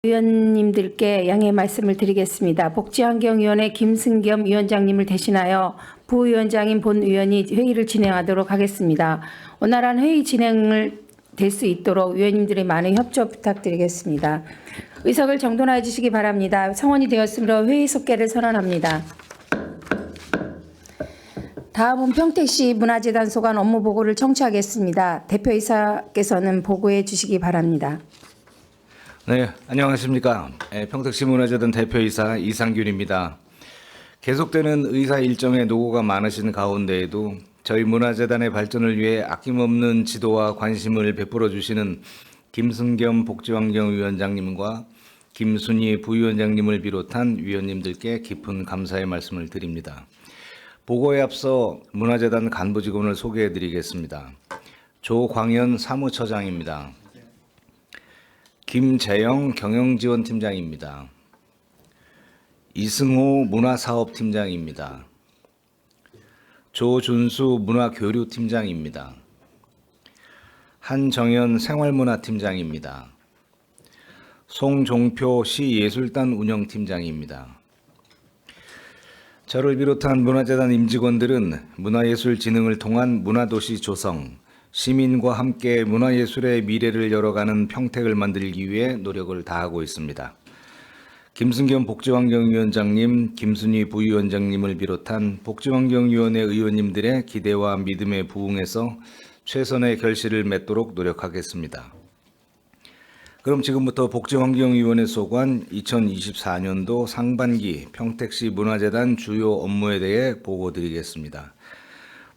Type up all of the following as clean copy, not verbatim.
위원님들께 양해 말씀을 드리겠습니다. 복지환경위원회 김승겸 위원장님을 대신하여 부위원장인 본 의원이 회의를 진행하도록 하겠습니다. 원활한 회의 진행을 될 수 있도록 위원님들의 많은 협조 부탁드리겠습니다. 의석을 정돈하여 주시기 바랍니다. 성원이 되었으므로 회의 속개를 선언합니다. 다음은 평택시 문화재단 소관 업무 보고를 청취하겠습니다. 대표이사께서는 보고해 주시기 바랍니다. 네, 안녕하십니까. 평택시 문화재단 대표이사 이상균입니다. 계속되는 의사 일정에 노고가 많으신 가운데에도 저희 문화재단의 발전을 위해 아낌없는 지도와 관심을 베풀어 주시는 김승겸 복지환경위원장님과 김순희 부위원장님을 비롯한 위원님들께 깊은 감사의 말씀을 드립니다. 보고에 앞서 문화재단 간부 직원을 소개해 드리겠습니다. 조광현 사무처장입니다. 김재영 경영지원팀장입니다. 이승호 문화사업팀장입니다. 조준수 문화교류팀장입니다. 한정현 생활문화팀장입니다. 송종표 시예술단 운영팀장입니다. 저를 비롯한 문화재단 임직원들은 문화예술진흥을 통한 문화도시 조성, 시민과 함께 문화예술의 미래를 열어가는 평택을 만들기 위해 노력을 다하고 있습니다. 김승겸 복지환경위원장님, 김순희 부위원장님을 비롯한 복지환경위원회 의원님들의 기대와 믿음에 부응해서 최선의 결실을 맺도록 노력하겠습니다. 그럼 지금부터 복지환경위원회 소관 2024년도 상반기 평택시 문화재단 주요 업무에 대해 보고드리겠습니다.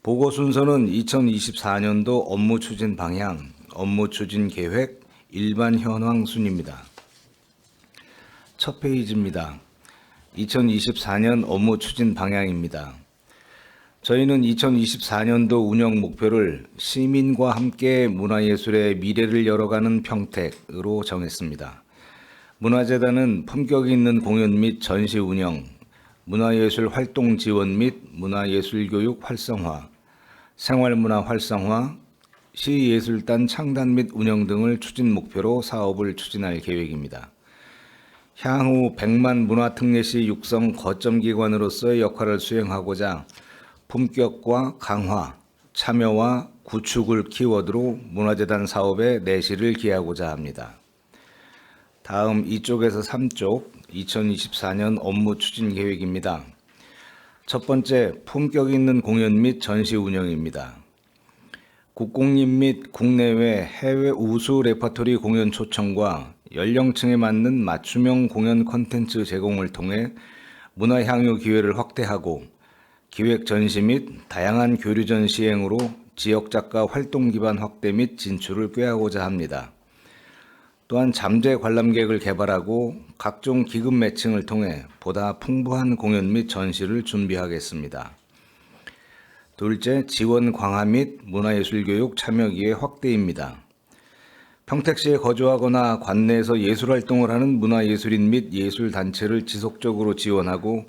보고 순서는 2024년도 업무 추진 방향, 업무 추진 계획, 일반 현황 순입니다. 첫 페이지입니다. 2024년 업무 추진 방향입니다. 저희는 2024년도 운영 목표를 시민과 함께 문화예술의 미래를 열어가는 평택으로 정했습니다. 문화재단은 품격 있는 공연 및 전시 운영, 문화예술 활동 지원 및 문화예술 교육 활성화, 생활문화 활성화, 시예술단 창단 및 운영 등을 추진 목표로 사업을 추진할 계획입니다. 향후 100만 문화특례시 육성 거점기관으로서의 역할을 수행하고자 품격과 강화, 참여와 구축을 키워드로 문화재단 사업에 내실을 기하고자 합니다. 다음 2쪽에서 3쪽 2024년 업무 추진 계획입니다. 첫 번째, 품격 있는 공연 및 전시 운영입니다. 국공립 및 국내외 해외 우수 레퍼토리 공연 초청과 연령층에 맞는 맞춤형 공연 콘텐츠 제공을 통해 문화 향유 기회를 확대하고 기획 전시 및 다양한 교류전 시행으로 지역 작가 활동 기반 확대 및 진출을 꾀하고자 합니다. 또한 잠재 관람객을 개발하고 각종 기금 매칭을 통해 보다 풍부한 공연 및 전시를 준비하겠습니다. 둘째, 지원 강화 및 문화예술교육 참여 기회 확대입니다. 평택시에 거주하거나 관내에서 예술활동을 하는 문화예술인 및 예술단체를 지속적으로 지원하고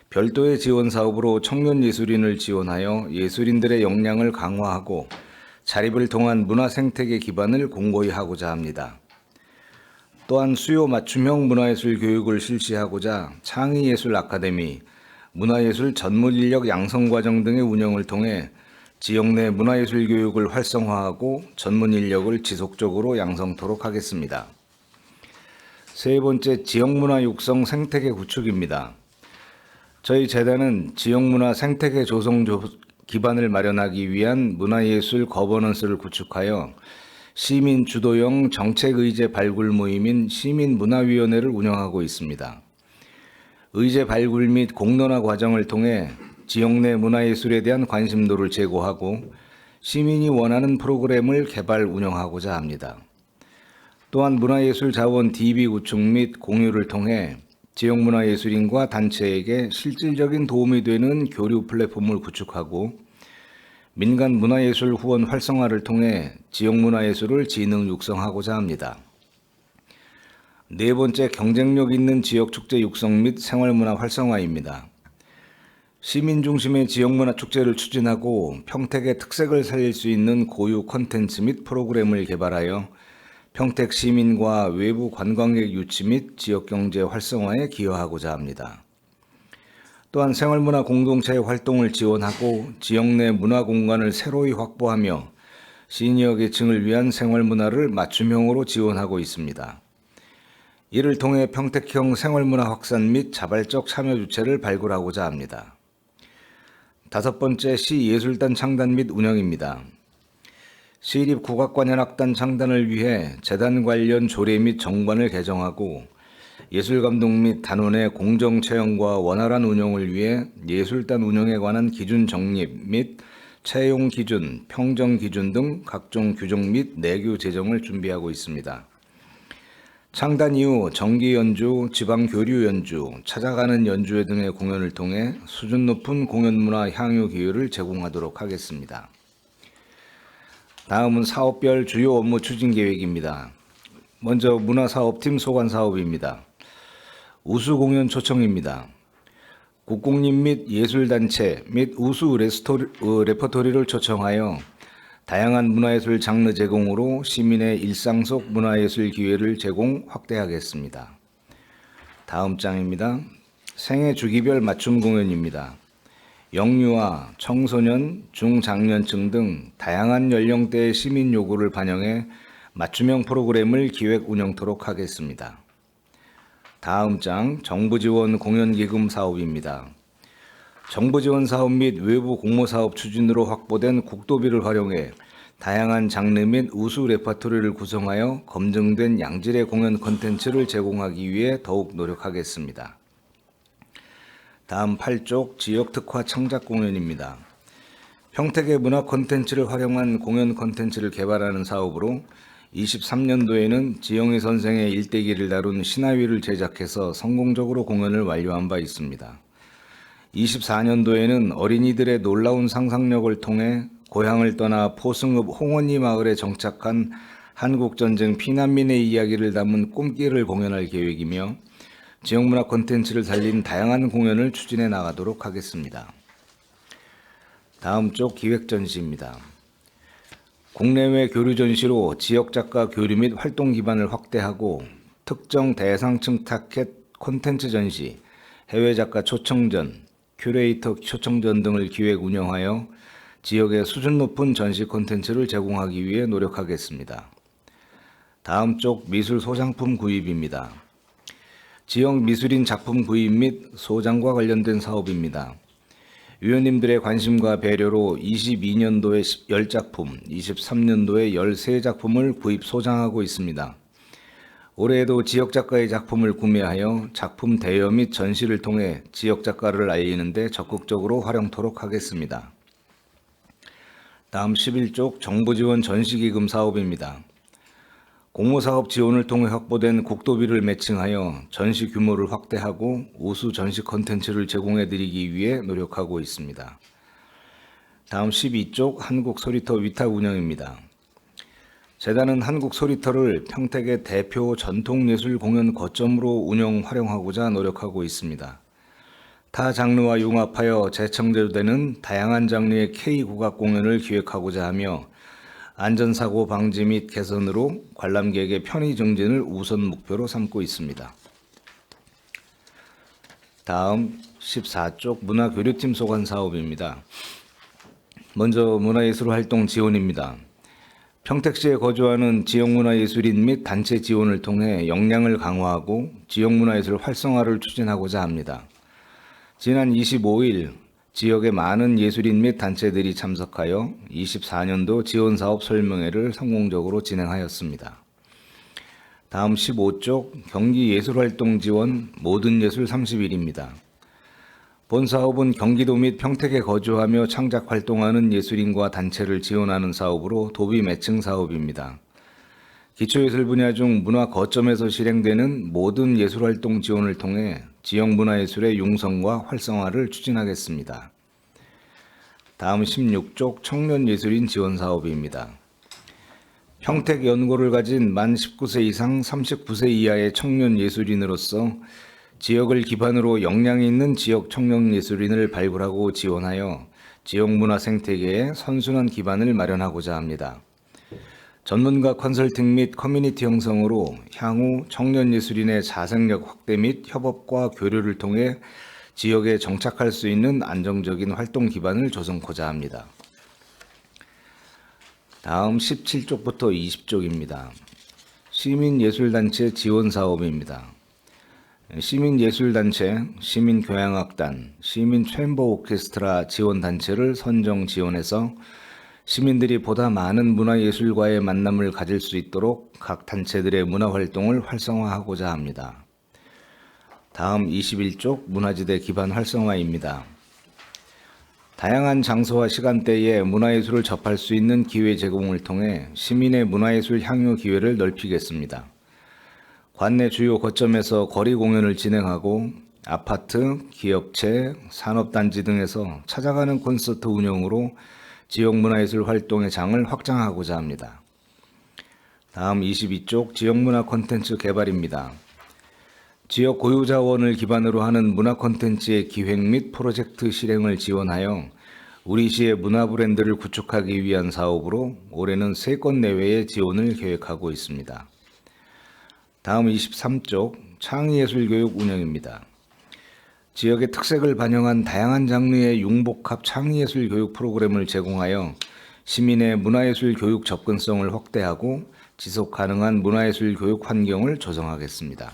별도의 지원 사업으로 청년예술인을 지원하여 예술인들의 역량을 강화하고 자립을 통한 문화생태계 기반을 공고히 하고자 합니다. 또한 수요 맞춤형 문화예술 교육을 실시하고자 창의예술 아카데미, 문화예술 전문인력 양성과정 등의 운영을 통해 지역 내 문화예술 교육을 활성화하고 전문인력을 지속적으로 양성토록 하겠습니다. 세 번째, 지역문화 육성 생태계 구축입니다. 저희 재단은 지역문화 생태계 조성 기반을 마련하기 위한 문화예술 거버넌스를 구축하여 시민 주도형 정책의제 발굴 모임인 시민문화위원회를 운영하고 있습니다. 의제 발굴 및 공론화 과정을 통해 지역 내 문화예술에 대한 관심도를 제고하고 시민이 원하는 프로그램을 개발 운영하고자 합니다. 또한 문화예술 자원 DB 구축 및 공유를 통해 지역 문화예술인과 단체에게 실질적인 도움이 되는 교류 플랫폼을 구축하고 민간 문화예술 후원 활성화를 통해 지역 문화예술을 진흥 육성하고자 합니다. 네 번째, 경쟁력 있는 지역 축제 육성 및 생활문화 활성화입니다. 시민 중심의 지역문화 축제를 추진하고 평택의 특색을 살릴 수 있는 고유 콘텐츠 및 프로그램을 개발하여 평택 시민과 외부 관광객 유치 및 지역경제 활성화에 기여하고자 합니다. 또한 생활문화 공동체의 활동을 지원하고 지역 내 문화 공간을 새로이 확보하며 시니어 계층을 위한 생활문화를 맞춤형으로 지원하고 있습니다. 이를 통해 평택형 생활문화 확산 및 자발적 참여 주체를 발굴하고자 합니다. 5번째, 시예술단 창단 및 운영입니다. 시립국악관현악단 창단을 위해 재단 관련 조례 및 정관을 개정하고 예술감독 및 단원의 공정 채용과 원활한 운영을 위해 예술단 운영에 관한 기준 정립 및 채용 기준, 평정 기준 등 각종 규정 및 내규 제정을 준비하고 있습니다. 창단 이후 정기 연주, 지방 교류 연주, 찾아가는 연주회 등의 공연을 통해 수준 높은 공연문화 향유 기회를 제공하도록 하겠습니다. 다음은 사업별 주요 업무 추진 계획입니다. 먼저 문화사업팀 소관사업입니다. 우수 공연 초청입니다. 국공립 및 예술단체 및 우수 레퍼토리를 초청하여 다양한 문화예술 장르 제공으로 시민의 일상 속 문화예술 기회를 제공 확대하겠습니다. 다음 장입니다. 생애 주기별 맞춤 공연입니다. 영유아, 청소년, 중장년층 등 다양한 연령대의 시민 요구를 반영해 맞춤형 프로그램을 기획 운영토록 하겠습니다. 다음 장, 정부 지원 공연기금 사업입니다. 정부 지원 사업 및 외부 공모 사업 추진으로 확보된 국도비를 활용해 다양한 장르 및 우수 레퍼토리를 구성하여 검증된 양질의 공연 콘텐츠를 제공하기 위해 더욱 노력하겠습니다. 다음 8쪽 지역 특화 창작 공연입니다. 평택의 문화 콘텐츠를 활용한 공연 콘텐츠를 개발하는 사업으로 23년도에는 지영희 선생의 일대기를 다룬 신화위를 제작해서 성공적으로 공연을 완료한 바 있습니다. 24년도에는 어린이들의 놀라운 상상력을 통해 고향을 떠나 포승읍 홍원리 마을에 정착한 한국전쟁 피난민의 이야기를 담은 꿈길을 공연할 계획이며 지역문화 콘텐츠를 살린 다양한 공연을 추진해 나가도록 하겠습니다. 다음 쪽 기획전시입니다. 국내외 교류 전시로 지역작가 교류 및 활동 기반을 확대하고 특정 대상층 타켓 콘텐츠 전시, 해외작가 초청전, 큐레이터 초청전 등을 기획 운영하여 지역의 수준 높은 전시 콘텐츠를 제공하기 위해 노력하겠습니다. 다음 쪽 미술 소장품 구입입니다. 지역 미술인 작품 구입 및 소장과 관련된 사업입니다. 위원님들의 관심과 배려로 22년도에 10작품, 23년도에 13작품을 구입 소장하고 있습니다. 올해에도 지역작가의 작품을 구매하여 작품 대여 및 전시를 통해 지역작가를 알리는 데 적극적으로 활용토록 하겠습니다. 다음 11쪽 정부지원 전시기금 사업입니다. 공모사업 지원을 통해 확보된 국도비를 매칭하여 전시 규모를 확대하고 우수 전시 콘텐츠를 제공해드리기 위해 노력하고 있습니다. 다음 12쪽 한국소리터 위탁 운영입니다. 재단은 한국소리터를 평택의 대표 전통예술 공연 거점으로 운영 활용하고자 노력하고 있습니다. 타 장르와 융합하여 재창조되는 다양한 장르의 K국악 공연을 기획하고자 하며 안전사고 방지 및 개선으로 관람객의 편의 증진을 우선 목표로 삼고 있습니다. 다음 14쪽 문화교류팀 소관 사업입니다. 먼저 문화예술활동 지원입니다. 평택시에 거주하는 지역문화예술인 및 단체 지원을 통해 역량을 강화하고 지역문화예술 활성화를 추진하고자 합니다. 지난 25일 지역의 많은 예술인 및 단체들이 참석하여 24년도 지원사업 설명회를 성공적으로 진행하였습니다. 다음 15쪽 경기예술활동 지원 모든 예술 30일입니다. 본 사업은 경기도 및 평택에 거주하며 창작 활동하는 예술인과 단체를 지원하는 사업으로 도비 매칭 사업입니다. 기초예술 분야 중 문화 거점에서 실행되는 모든 예술활동 지원을 통해 지역 문화예술의 융성과 활성화를 추진하겠습니다. 다음 16쪽 청년예술인 지원 사업입니다. 평택 연고를 가진 만 19세 이상 39세 이하의 청년 예술인으로서 지역을 기반으로 역량 있는 지역 청년 예술인을 발굴하고 지원하여 지역 문화 생태계에 선순환 기반을 마련하고자 합니다. 전문가 컨설팅 및 커뮤니티 형성으로 향후 청년 예술인의 자생력 확대 및 협업과 교류를 통해 지역에 정착할 수 있는 안정적인 활동 기반을 조성코자 합니다. 다음 17쪽부터 20쪽입니다. 시민예술단체 지원사업입니다. 시민예술단체, 시민교향악단, 시민챔버 오케스트라 지원단체를 선정 지원해서 시민들이 보다 많은 문화예술과의 만남을 가질 수 있도록 각 단체들의 문화활동을 활성화하고자 합니다. 다음 21쪽 문화지대 기반 활성화입니다. 다양한 장소와 시간대에 문화예술을 접할 수 있는 기회 제공을 통해 시민의 문화예술 향유 기회를 넓히겠습니다. 관내 주요 거점에서 거리 공연을 진행하고 아파트, 기업체, 산업단지 등에서 찾아가는 콘서트 운영으로 지역 문화예술 활동의 장을 확장하고자 합니다. 다음 22쪽 지역문화 콘텐츠 개발입니다. 지역 고유자원을 기반으로 하는 문화 콘텐츠의 기획 및 프로젝트 실행을 지원하여 우리 시의 문화 브랜드를 구축하기 위한 사업으로 올해는 3건 내외의 지원을 계획하고 있습니다. 다음 23쪽 창의예술교육 운영입니다. 지역의 특색을 반영한 다양한 장르의 융복합 창의예술 교육 프로그램을 제공하여 시민의 문화예술 교육 접근성을 확대하고 지속 가능한 문화예술 교육 환경을 조성하겠습니다.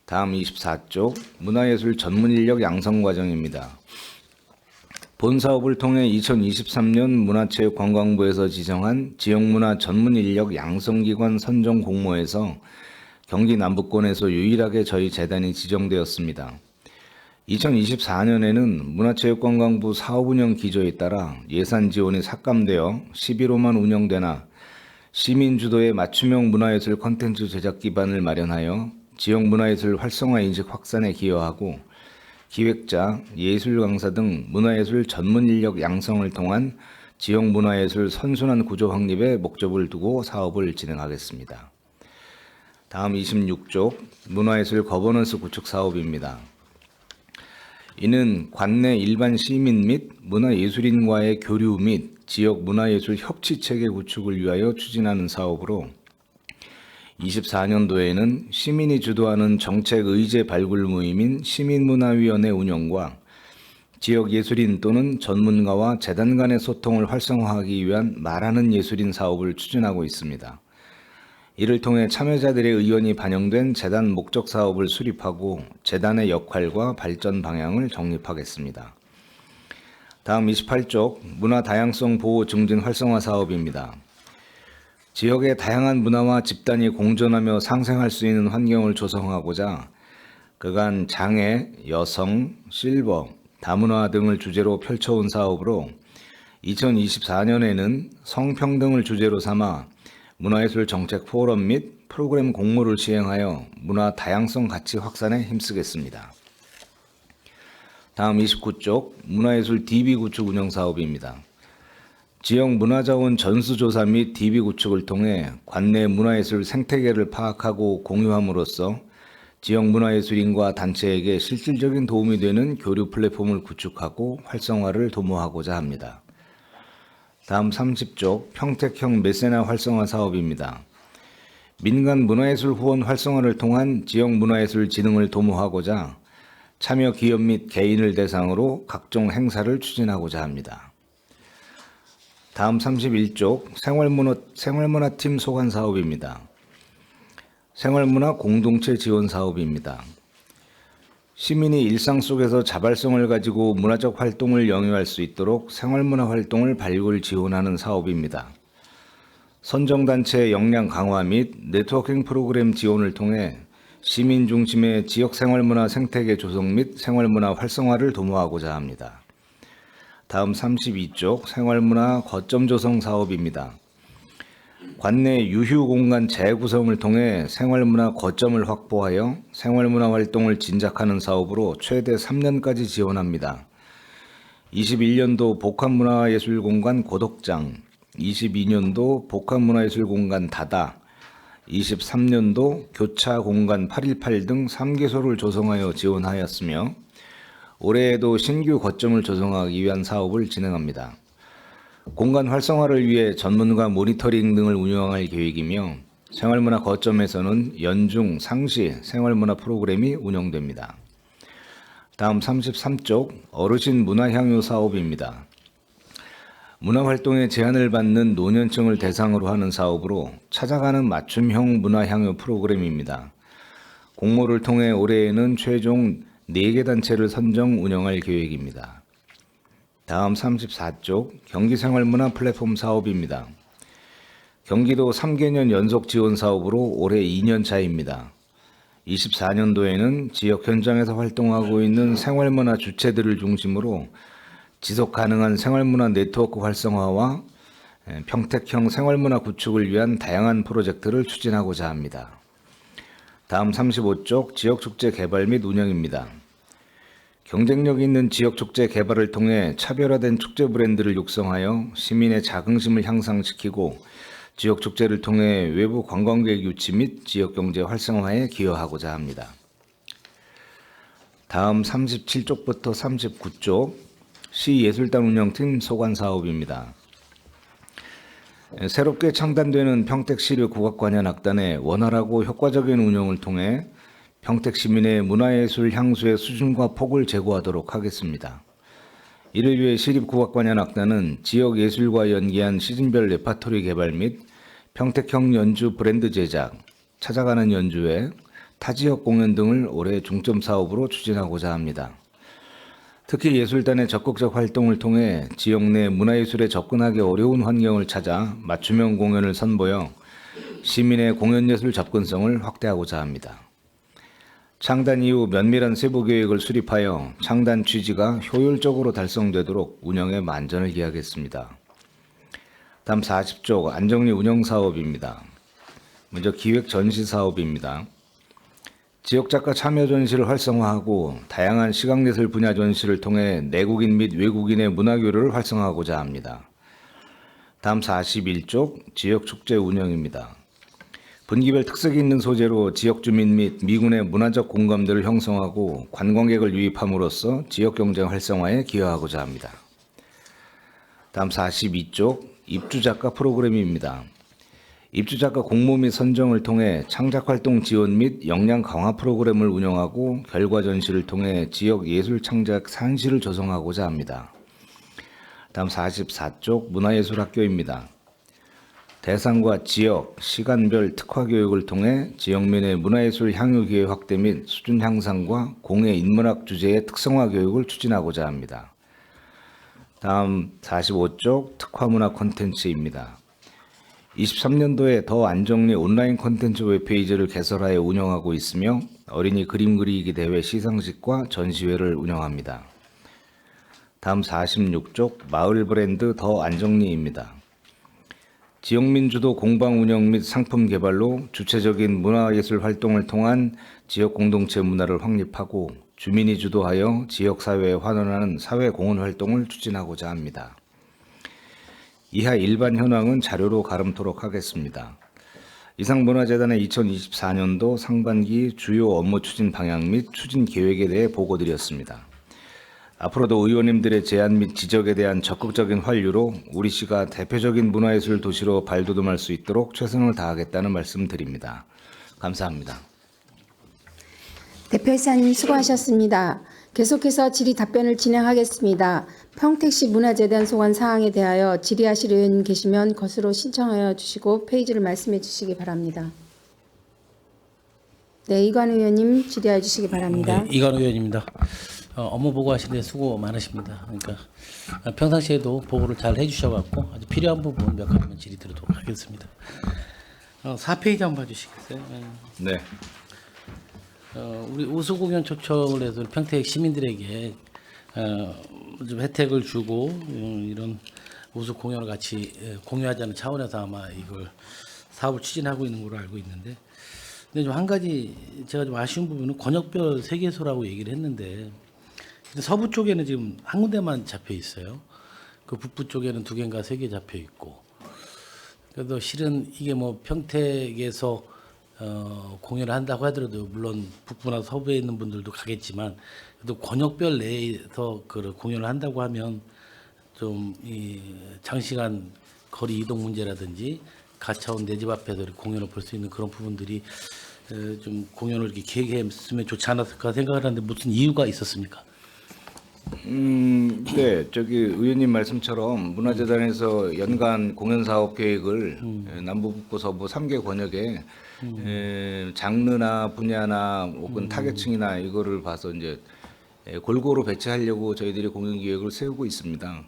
다음 24쪽 문화예술 전문 인력 양성 과정입니다. 본 사업을 통해 2023년 문화체육관광부에서 지정한 지역문화 전문 인력 양성기관 선정 공모에서 경기 남부권에서 유일하게 저희 재단이 지정되었습니다. 2024년에는 문화체육관광부 사업운영 기조에 따라 예산 지원이 삭감되어 11호만 운영되나 시민주도의 맞춤형 문화예술 콘텐츠 제작 기반을 마련하여 지역 문화예술 활성화 인식 확산에 기여하고 기획자, 예술 강사 등 문화예술 전문 인력 양성을 통한 지역 문화예술 선순환 구조 확립에 목적을 두고 사업을 진행하겠습니다. 다음 26쪽 문화예술 거버넌스 구축 사업입니다. 이는 관내 일반 시민 및 문화예술인과의 교류 및 지역 문화예술 협치체계 구축을 위하여 추진하는 사업으로 24년도에는 시민이 주도하는 정책 의제 발굴 모임인 시민문화위원회 운영과 지역 예술인 또는 전문가와 재단 간의 소통을 활성화하기 위한 말하는 예술인 사업을 추진하고 있습니다. 이를 통해 참여자들의 의견이 반영된 재단 목적 사업을 수립하고 재단의 역할과 발전 방향을 정립하겠습니다. 다음 28쪽 문화 다양성 보호 증진 활성화 사업입니다. 지역의 다양한 문화와 집단이 공존하며 상생할 수 있는 환경을 조성하고자 그간 장애, 여성, 실버, 다문화 등을 주제로 펼쳐온 사업으로 2024년에는 성평등을 주제로 삼아 문화예술 정책 포럼 및 프로그램 공모를 시행하여 문화 다양성 가치 확산에 힘쓰겠습니다. 다음 29쪽 문화예술 DB 구축 운영 사업입니다. 지역 문화자원 전수조사 및 DB 구축을 통해 관내 문화예술 생태계를 파악하고 공유함으로써 지역 문화예술인과 단체에게 실질적인 도움이 되는 교류 플랫폼을 구축하고 활성화를 도모하고자 합니다. 다음 30쪽 평택형 메세나 활성화 사업입니다. 민간 문화예술 후원 활성화를 통한 지역 문화예술 진흥을 도모하고자 참여 기업 및 개인을 대상으로 각종 행사를 추진하고자 합니다. 다음 31쪽 생활문화팀 소관 사업입니다. 생활문화 공동체 지원 사업입니다. 시민이 일상 속에서 자발성을 가지고 문화적 활동을 영위할 수 있도록 생활문화 활동을 발굴 지원하는 사업입니다. 선정단체 역량 강화 및 네트워킹 프로그램 지원을 통해 시민 중심의 지역 생활문화 생태계 조성 및 생활문화 활성화를 도모하고자 합니다. 다음 32쪽 생활문화 거점 조성 사업입니다. 관내 유휴 공간 재구성을 통해 생활문화 거점을 확보하여 생활문화 활동을 진작하는 사업으로 최대 3년까지 지원합니다. 21년도 복합문화예술공간 고덕장, 22년도 복합문화예술공간 다다, 23년도 교차공간 818 등 3개소를 조성하여 지원하였으며 올해에도 신규 거점을 조성하기 위한 사업을 진행합니다. 공간 활성화를 위해 전문가 모니터링 등을 운영할 계획이며 생활문화 거점에서는 연중, 상시, 생활문화 프로그램이 운영됩니다. 다음 33쪽 어르신 문화향유 사업입니다. 문화활동에 제한을 받는 노년층을 대상으로 하는 사업으로 찾아가는 맞춤형 문화향유 프로그램입니다. 공모를 통해 올해에는 최종 4개 단체를 선정 운영할 계획입니다. 다음 34쪽 경기생활문화 플랫폼 사업입니다. 경기도 3개년 연속 지원 사업으로 올해 2년 차입니다. 24년도에는 지역 현장에서 활동하고 있는 생활문화 주체들을 중심으로 지속 가능한 생활문화 네트워크 활성화와 평택형 생활문화 구축을 위한 다양한 프로젝트를 추진하고자 합니다. 다음 35쪽 지역축제 개발 및 운영입니다. 경쟁력 있는 지역축제 개발을 통해 차별화된 축제 브랜드를 육성하여 시민의 자긍심을 향상시키고 지역축제를 통해 외부 관광객 유치 및 지역경제 활성화에 기여하고자 합니다. 다음 37쪽부터 39쪽 시예술단 운영팀 소관 사업입니다. 새롭게 창단되는 평택시립 국악관현악단의 원활하고 효과적인 운영을 통해 평택 시민의 문화예술 향수의 수준과 폭을 제고하도록 하겠습니다. 이를 위해 시립국악관현악단은 지역 예술과 연계한 시즌별 레파토리 개발 및 평택형 연주 브랜드 제작, 찾아가는 연주회, 타지역 공연 등을 올해 중점 사업으로 추진하고자 합니다. 특히 예술단의 적극적 활동을 통해 지역 내 문화예술에 접근하기 어려운 환경을 찾아 맞춤형 공연을 선보여 시민의 공연예술 접근성을 확대하고자 합니다. 창단 이후 면밀한 세부 계획을 수립하여 창단 취지가 효율적으로 달성되도록 운영에 만전을 기하겠습니다. 다음 40쪽 안정리 운영 사업입니다. 먼저 기획 전시 사업입니다. 지역작가 참여 전시를 활성화하고 다양한 시각예술 분야 전시를 통해 내국인 및 외국인의 문화교류를 활성화하고자 합니다. 다음 41쪽 지역축제 운영입니다. 분기별 특색이 있는 소재로 지역 주민 및 미군의 문화적 공감대를 형성하고 관광객을 유입함으로써 지역 경제 활성화에 기여하고자 합니다. 다음 42쪽 입주작가 프로그램입니다. 입주작가 공모 및 선정을 통해 창작활동 지원 및 역량 강화 프로그램을 운영하고 결과 전시를 통해 지역 예술 창작 산실을 조성하고자 합니다. 다음 44쪽 문화예술학교입니다. 대상과 지역, 시간별 특화 교육을 통해 지역민의 문화예술 향유 기회 확대 및 수준 향상과 공예 인문학 주제의 특성화 교육을 추진하고자 합니다. 다음 45쪽 특화문화 콘텐츠입니다. 23년도에 더 안정리 온라인 콘텐츠 웹페이지를 개설하여 운영하고 있으며 어린이 그림 그리기 대회 시상식과 전시회를 운영합니다. 다음 46쪽 마을 브랜드 더 안정리입니다. 지역민 주도 공방 운영 및 상품 개발로 주체적인 문화예술 활동을 통한 지역 공동체 문화를 확립하고 주민이 주도하여 지역사회에 환원하는 사회공헌 활동을 추진하고자 합니다. 이하 일반 현황은 자료로 가름토록 하겠습니다. 이상문화재단의 2024년도 상반기 주요 업무 추진 방향 및 추진 계획에 대해 보고드렸습니다. 앞으로도 의원님들의 제안 및 지적에 대한 적극적인 환류로 우리 시가 대표적인 문화예술 도시로 발돋움할 수 있도록 최선을 다하겠다는 말씀드립니다. 감사합니다. 대표이사님 수고하셨습니다. 계속해서 질의 답변을 진행하겠습니다. 평택시 문화재단 소관 사항에 대하여 질의하실 의원님 계시면 것으로 신청하여 주시고 페이지를 말씀해 주시기 바랍니다. 네, 이관 의원님 질의해 주시기 바랍니다. 네, 이관 의원입니다. 업무 보고하시는데 수고 많으십니다. 그러니까 평상시에도 보고를 잘 해주셔갖고 아주 필요한 부분 몇 가지만 질의 드리도록 하겠습니다. 4페이지 한번 봐주시겠어요? 네. 우리 우수 공연 초청을 해서 평택 시민들에게 좀 혜택을 주고 이런 우수 공연을 같이 공유하자는 차원에서 아마 이걸 사업을 추진하고 있는 걸로 알고 있는데, 근데 좀 한 가지 제가 좀 아쉬운 부분은 권역별 세계소라고 얘기를 했는데 서부 쪽에는 지금 한 군데만 잡혀 있어요. 그 북부 쪽에는 2개인가 3개 잡혀 있고. 그래도 실은 이게 뭐 평택에서 공연을 한다고 하더라도 물론 북부나 서부에 있는 분들도 가겠지만 그래도 권역별 내에서 그 공연을 한다고 하면 좀 이 장시간 거리 이동 문제라든지 가차원 내 집 앞에서 이렇게 공연을 볼 수 있는 그런 부분들이 좀 공연을 이렇게 계획했으면 좋지 않았을까 생각을 하는데 무슨 이유가 있었습니까? 네, 저기 의원님 말씀처럼 문화재단에서 연간 공연 사업 계획을 남부 북부 서부 3개 권역에 장르나 분야나 혹은 타겟층이나 이거를 봐서 이제 골고루 배치하려고 저희들이 공연 계획을 세우고 있습니다.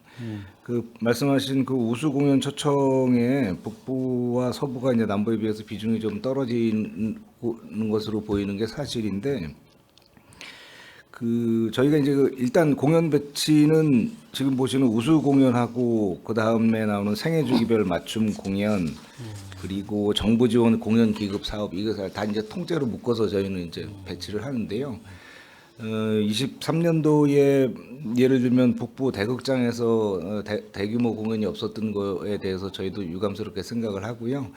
그 말씀하신 그 우수 공연 초청에 북부와 서부가 이제 남부에 비해서 비중이 좀 떨어지는 것으로 보이는 게 사실인데, 그 저희가 이제 일단 공연 배치는 지금 보시는 우수 공연하고 그 다음에 나오는 생애주기별 맞춤 공연 그리고 정부 지원 공연 기급 사업 이것을 다 이제 통째로 묶어서 저희는 이제 배치를 하는데요. 23년도에 예를 들면 북부 대극장에서 대규모 공연이 없었던 거에 대해서 저희도 유감스럽게 생각을 하고요.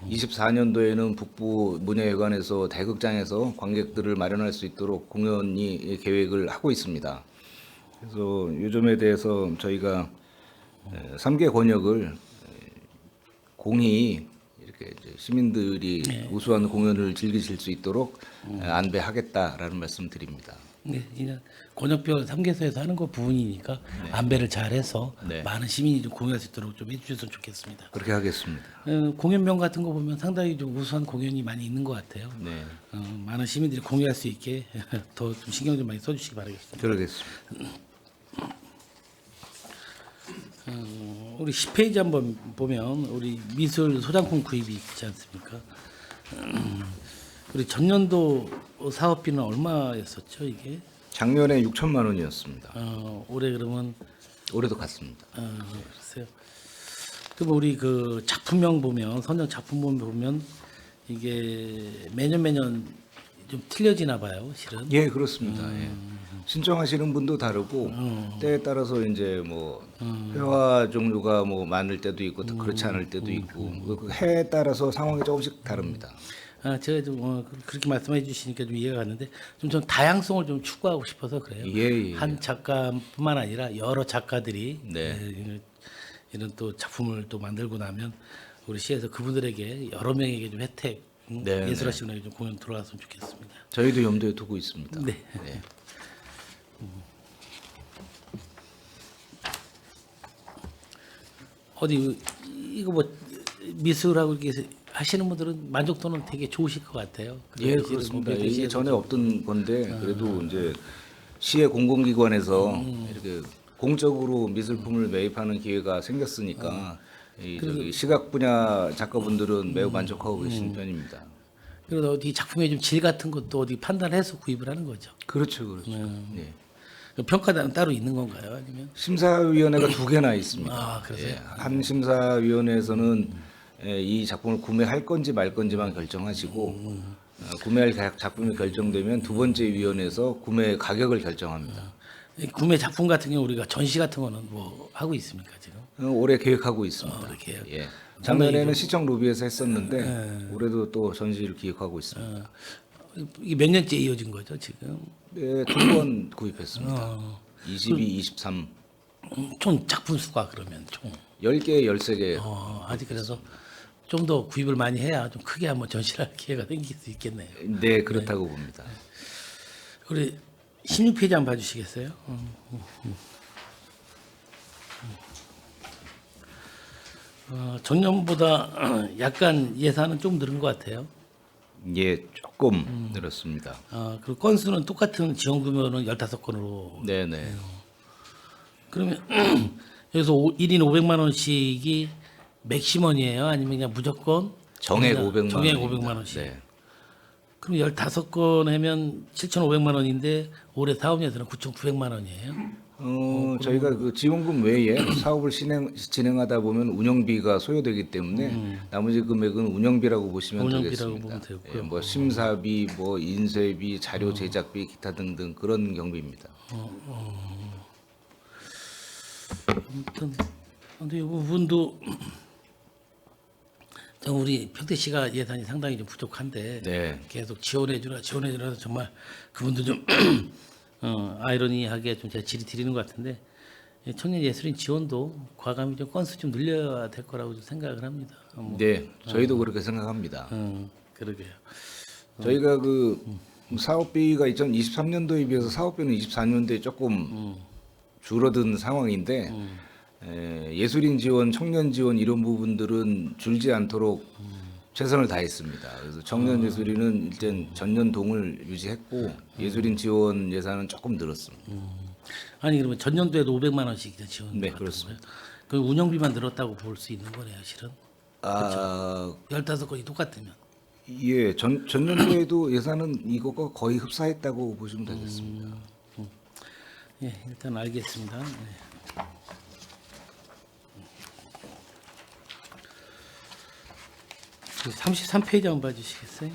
24년도에는 북부 문예회관에서 대극장에서 관객들을 마련할 수 있도록 공연이 계획을 하고 있습니다. 그래서 요점에 대해서 저희가 3개 권역을 공히 이렇게 이제 시민들이 우수한 공연을 즐기실 수 있도록 안배하겠다라는 말씀드립니다. 네, 이제 권역별 3개소에서 하는 거 부분이니까 안배를 잘해서 네. 많은 시민이 좀 공유할 수 있도록 좀 해주셨으면 좋겠습니다. 그렇게 하겠습니다. 공연명 같은 거 보면 상당히 좀 우수한 공연이 많이 있는 것 같아요. 네, 많은 시민들이 공유할 수 있게 더 좀 신경 좀 많이 써주시기 바라겠습니다. 그러겠습니다. 우리 10페이지 한번 보면 우리 미술 소장품 구입이 있지 않습니까? 우리 전년도 사업비는 얼마였었죠 이게? 작년에 6천만 원이었습니다. 올해 그러면 올해도 같습니다. 글쎄요. 그럼 우리 그 작품명 보면 선정 작품명 보면 이게 매년 좀 틀려지나 봐요, 실은. 예, 그렇습니다. 예. 신청하시는 분도 다르고 때에 따라서 이제 뭐 회화 종류가 뭐 많을 때도 있고 또 그렇지 않을 때도 있고 그 해에 따라서 상황이 조금씩 다릅니다. 제가 좀 그렇게 말씀해 주시니까 좀 이해가 갔는데 좀 다양성을 좀 추구하고 싶어서 그래요. 예. 한 작가뿐만 아니라 여러 작가들이 네. 이런 또 작품을 또 만들고 나면 우리 시에서 그분들에게 여러 명에게 좀 혜택, 네, 예술하시는 분에게 좀 공연 들어왔으면 좋겠습니다. 저희도 염두에 두고 있습니다. 네. 네. 어디 이거 뭐 미술하고 이렇게 하시는 분들은 만족도는 되게 좋으실 것 같아요. 예, 그래서 그렇습니다. 뭐 이게 전에 없던 건데 그래도 이제 시의 공공기관에서 이렇게 공적으로 미술품을 매입하는 기회가 생겼으니까 이 저기 시각 분야 작가분들은 매우 만족하고 계신 편입니다. 그래서 어디 작품의 좀 질 같은 것도 어디 판단해서 구입을 하는 거죠. 그렇죠. 예. 평가단은 따로 있는 건가요? 아니면 심사위원회가 2개나 있습니다. 아, 그러세요? 예, 한 심사위원회에서는 이 작품을 구매할 건지 말 건지만 결정하시고 구매할 작품이 결정되면 두 번째 위원회에서 구매 가격을 결정합니다. 이 구매 작품 같은 경우 우리가 전시 같은 거는 뭐 하고 있습니까 지금? 올해 계획하고 있습니다. 그렇게요. 예. 작년에는 시청 로비에서 했었는데 올해도 또 전시를 기획하고 있습니다. 이게 몇 년째 이어진 거죠 지금? 네, 2번 구입했습니다. 22, 23. 총 작품 수가 그러면 총 10개, 13개. 아직 그래서 좀 더 구입을 많이 해야 좀 크게 한번 전시를 할 기회가 생길 수 있겠네요. 네, 그렇다고 봅니다. 우리 16페이지 한번 봐주시겠어요? 작년보다 약간 예산은 좀 늘은 것 같아요. 예, 조금 늘었습니다. 그리고 건수는 똑같은 지원 규모는 15건으로. 네, 네. 그러면 여기서 1인 500만 원씩이 맥시멈이에요? 아니면 그냥 무조건 정액 그냥 500만 정액 원입니다. 500만 원씩. 네. 그럼 15건 하면 7,500만 원인데 올해 사업예산은 9,900만 원이에요. 저희가 그 지원금 외에 사업을 진행하다 보면 운영비가 소요되기 때문에 나머지 금액은 운영비라고 보시면 운영비라고 되겠습니다. 보면 되고요. 예, 뭐 심사비, 뭐 인쇄비, 자료 제작비, 기타 등등 그런 경비입니다. 아무튼 근데 이 부분도 우리 평택시가 예산이 상당히 좀 부족한데 네. 계속 지원해주라 해서 정말 그분도 좀 아이러니하게 좀 제가 질의 드리는 것 같은데 청년 예술인 지원도 과감히 좀 건수 좀 늘려야 될 거라고 좀 생각을 합니다. 네, 저희도 그렇게 생각합니다. 그러게요. 저희가 그 사업비가 2023년도에 비해서 사업비는 24년도에 조금 줄어든 상황인데 예술인 지원, 청년 지원 이런 부분들은 줄지 않도록 최선을 다했습니다. 그래서 청년 예술인은 일단 전년동을 유지했고 예술인 지원 예산은 조금 늘었습니다. 아니 그러면 전년도에도 500만 원씩 지원. 네, 그렇습니다. 그 운영비만 늘었다고 볼 수 있는 거네요, 실은. 아, 15건이 똑같으면. 예, 전년도에도 예산은 이것과 거의 흡사했다고 보시면 되겠습니다. 예, 일단 알겠습니다. 예. 33페이지 한번 봐주시겠어요?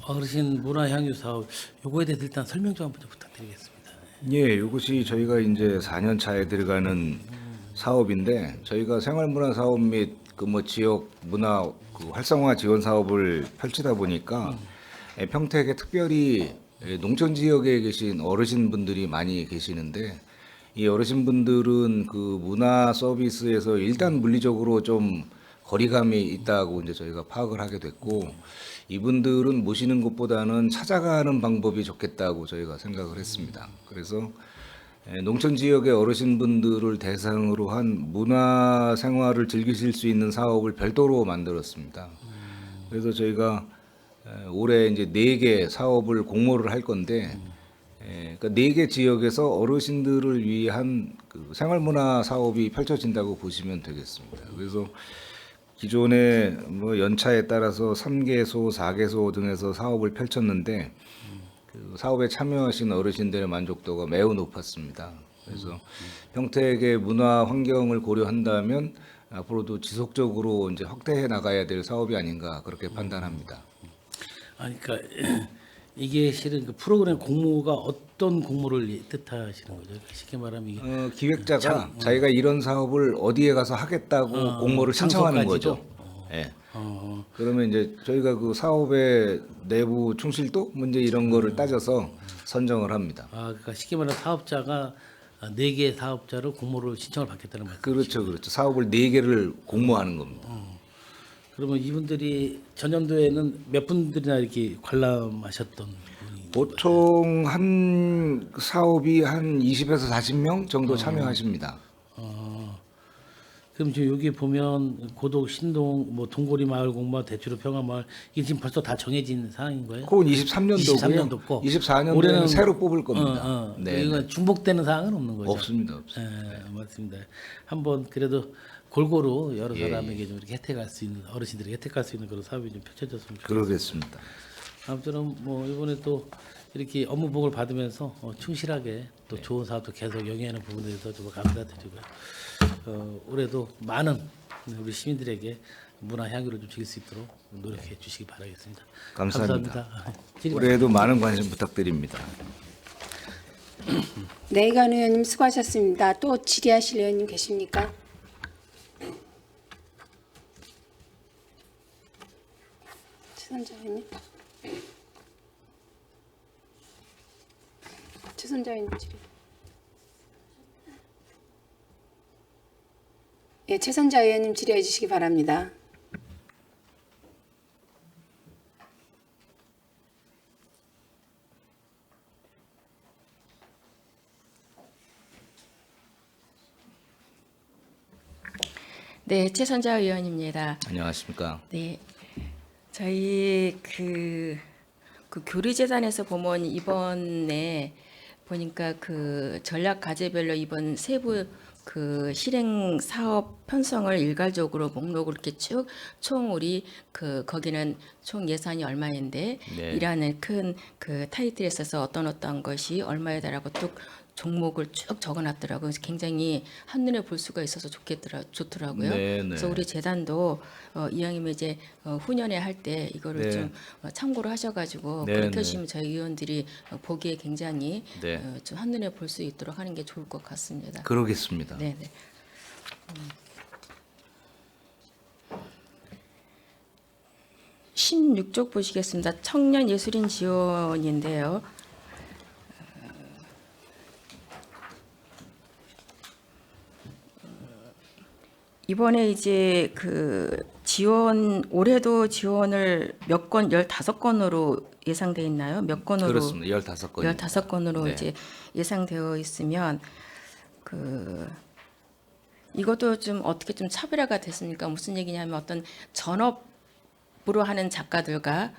어르신 문화향유 사업 요거에 대해서 일단 설명 좀 한번 좀 부탁드리겠습니다. 예, 이것이 저희가 이제 4년 차에 들어가는 사업인데 저희가 생활문화 사업 및 그 뭐 지역 문화 그 활성화 지원 사업을 펼치다 보니까 평택에 특별히 농촌 지역에 계신 어르신분들이 많이 계시는데 이 어르신분들은 그 문화 서비스에서 일단 물리적으로 좀 거리감이 있다고 이제 저희가 파악을 하게 됐고 이분들은 모시는 것보다는 찾아가는 방법이 좋겠다고 저희가 생각을 했습니다. 그래서 농촌 지역의 어르신분들을 대상으로 한 문화 생활을 즐기실 수 있는 사업을 별도로 만들었습니다. 그래서 저희가 올해 이제 4개 사업을 공모를 할 건데 그러니까 4개 지역에서 어르신들을 위한 그 생활문화 사업이 펼쳐진다고 보시면 되겠습니다. 그래서 기존에 뭐 연차에 따라서 3개소, 4개소 등에서 사업을 펼쳤는데 그 사업에 참여하신 어르신들의 만족도가 매우 높았습니다. 그래서 평택의 문화 환경을 고려한다면 앞으로도 지속적으로 이제 확대해 나가야 될 사업이 아닌가 그렇게 판단합니다. 아니, 그러니까 이게 실은 그 프로그램 공모가 어떤 공모를 뜻하시는 거죠? 쉽게 말하면 이게 기획자가 자기가 이런 사업을 어디에 가서 하겠다고 공모를 신청하는 장소까지도? 거죠. 예. 어, 그러면 이제 저희가 그 사업의 내부 충실도 문제 이런 거를 따져서 선정을 합니다. 그러니까 쉽게 말하면 사업자가 4개 사업자를 공모를 신청을 받겠다는 말씀. 그렇죠, 그렇죠. 사업을 4개를 공모하는 겁니다. 그러면 이분들이 전년도에는 몇 분들이나 이렇게 관람하셨던 분이? 보통 한 사업이 한 20에서 40명 정도 참여하십니다. 그럼 지금 여기 보면 고독, 신동, 뭐 동고리 마을 공마, 대추로 평화 마을 이게 지금 벌써 다 정해진 사항인 거예요? 그건 23년도고요. 23년도고 24년도에는 새로 뽑을 겁니다. 네, 이건 중복되는 사항은 없는 거죠? 없습니다, 없습니다. 맞습니다. 한번 그래도 골고루 여러 사람에게 좀 이렇게 혜택할 수 있는 어르신들이 혜택할 수 있는 그런 사업이 좀 펼쳐졌으면 좋겠습니다. 그러겠습니다. 아무쪼록 뭐 이번에 또 이렇게 업무복을 받으면서 충실하게 또 좋은 사업도 계속 영위하는 부분에 대해서 좀 감사드리고요. 올해도 많은 우리 시민들에게 문화 향유를 좀 즐길 수 있도록 노력해 주시기 바라겠습니다. 감사합니다. 감사합니다. 올해에도 많은 관심 부탁드립니다. 네, 이관 의원님 수고하셨습니다. 또 질의하실 의원님 계십니까? 최선자 의원님. 최선자 의원님 질의. 예, 최선자 의원님 질의해 주시기 바랍니다. 네, 최선자 의원입니다. 안녕하십니까? 네, 저희 그 교류재단에서 보면 이번에 보니까 그 전략 과제별로 이번 세부 그 실행 사업 편성을 일괄적으로 목록을 이렇게 쭉 총 우리 그 거기는 총 예산이 얼마인데 네. 이라는 큰 그 타이틀에 있어서 어떤 것이 얼마에 달하고 뚝 종목을 쭉 적어놨더라고요. 그래서 굉장히 한눈에 볼 수가 있어서 좋더라고요. 네, 네. 그래서 우리 재단도 이왕이면 이제 후년에 할 때 이거를 네. 좀 참고를 하셔가지고 네, 그렇게 네. 하시면 저희 의원들이 보기에 굉장히 네. 좀 한눈에 볼 수 있도록 하는 게 좋을 것 같습니다. 그러겠습니다. 네, 네. 16쪽 보시겠습니다. 청년 예술인 지원인데요. 이번에 이제 그 지원 올해도 지원을 몇 건 15건으로 예상돼 있나요? 몇 건으로? 그렇습니다. 15건. 15건으로 네. 이제 예상되어 있으면 그 이것도 좀 어떻게 좀 차별화가 됐습니까? 무슨 얘기냐면 어떤 전업으로 하는 작가들과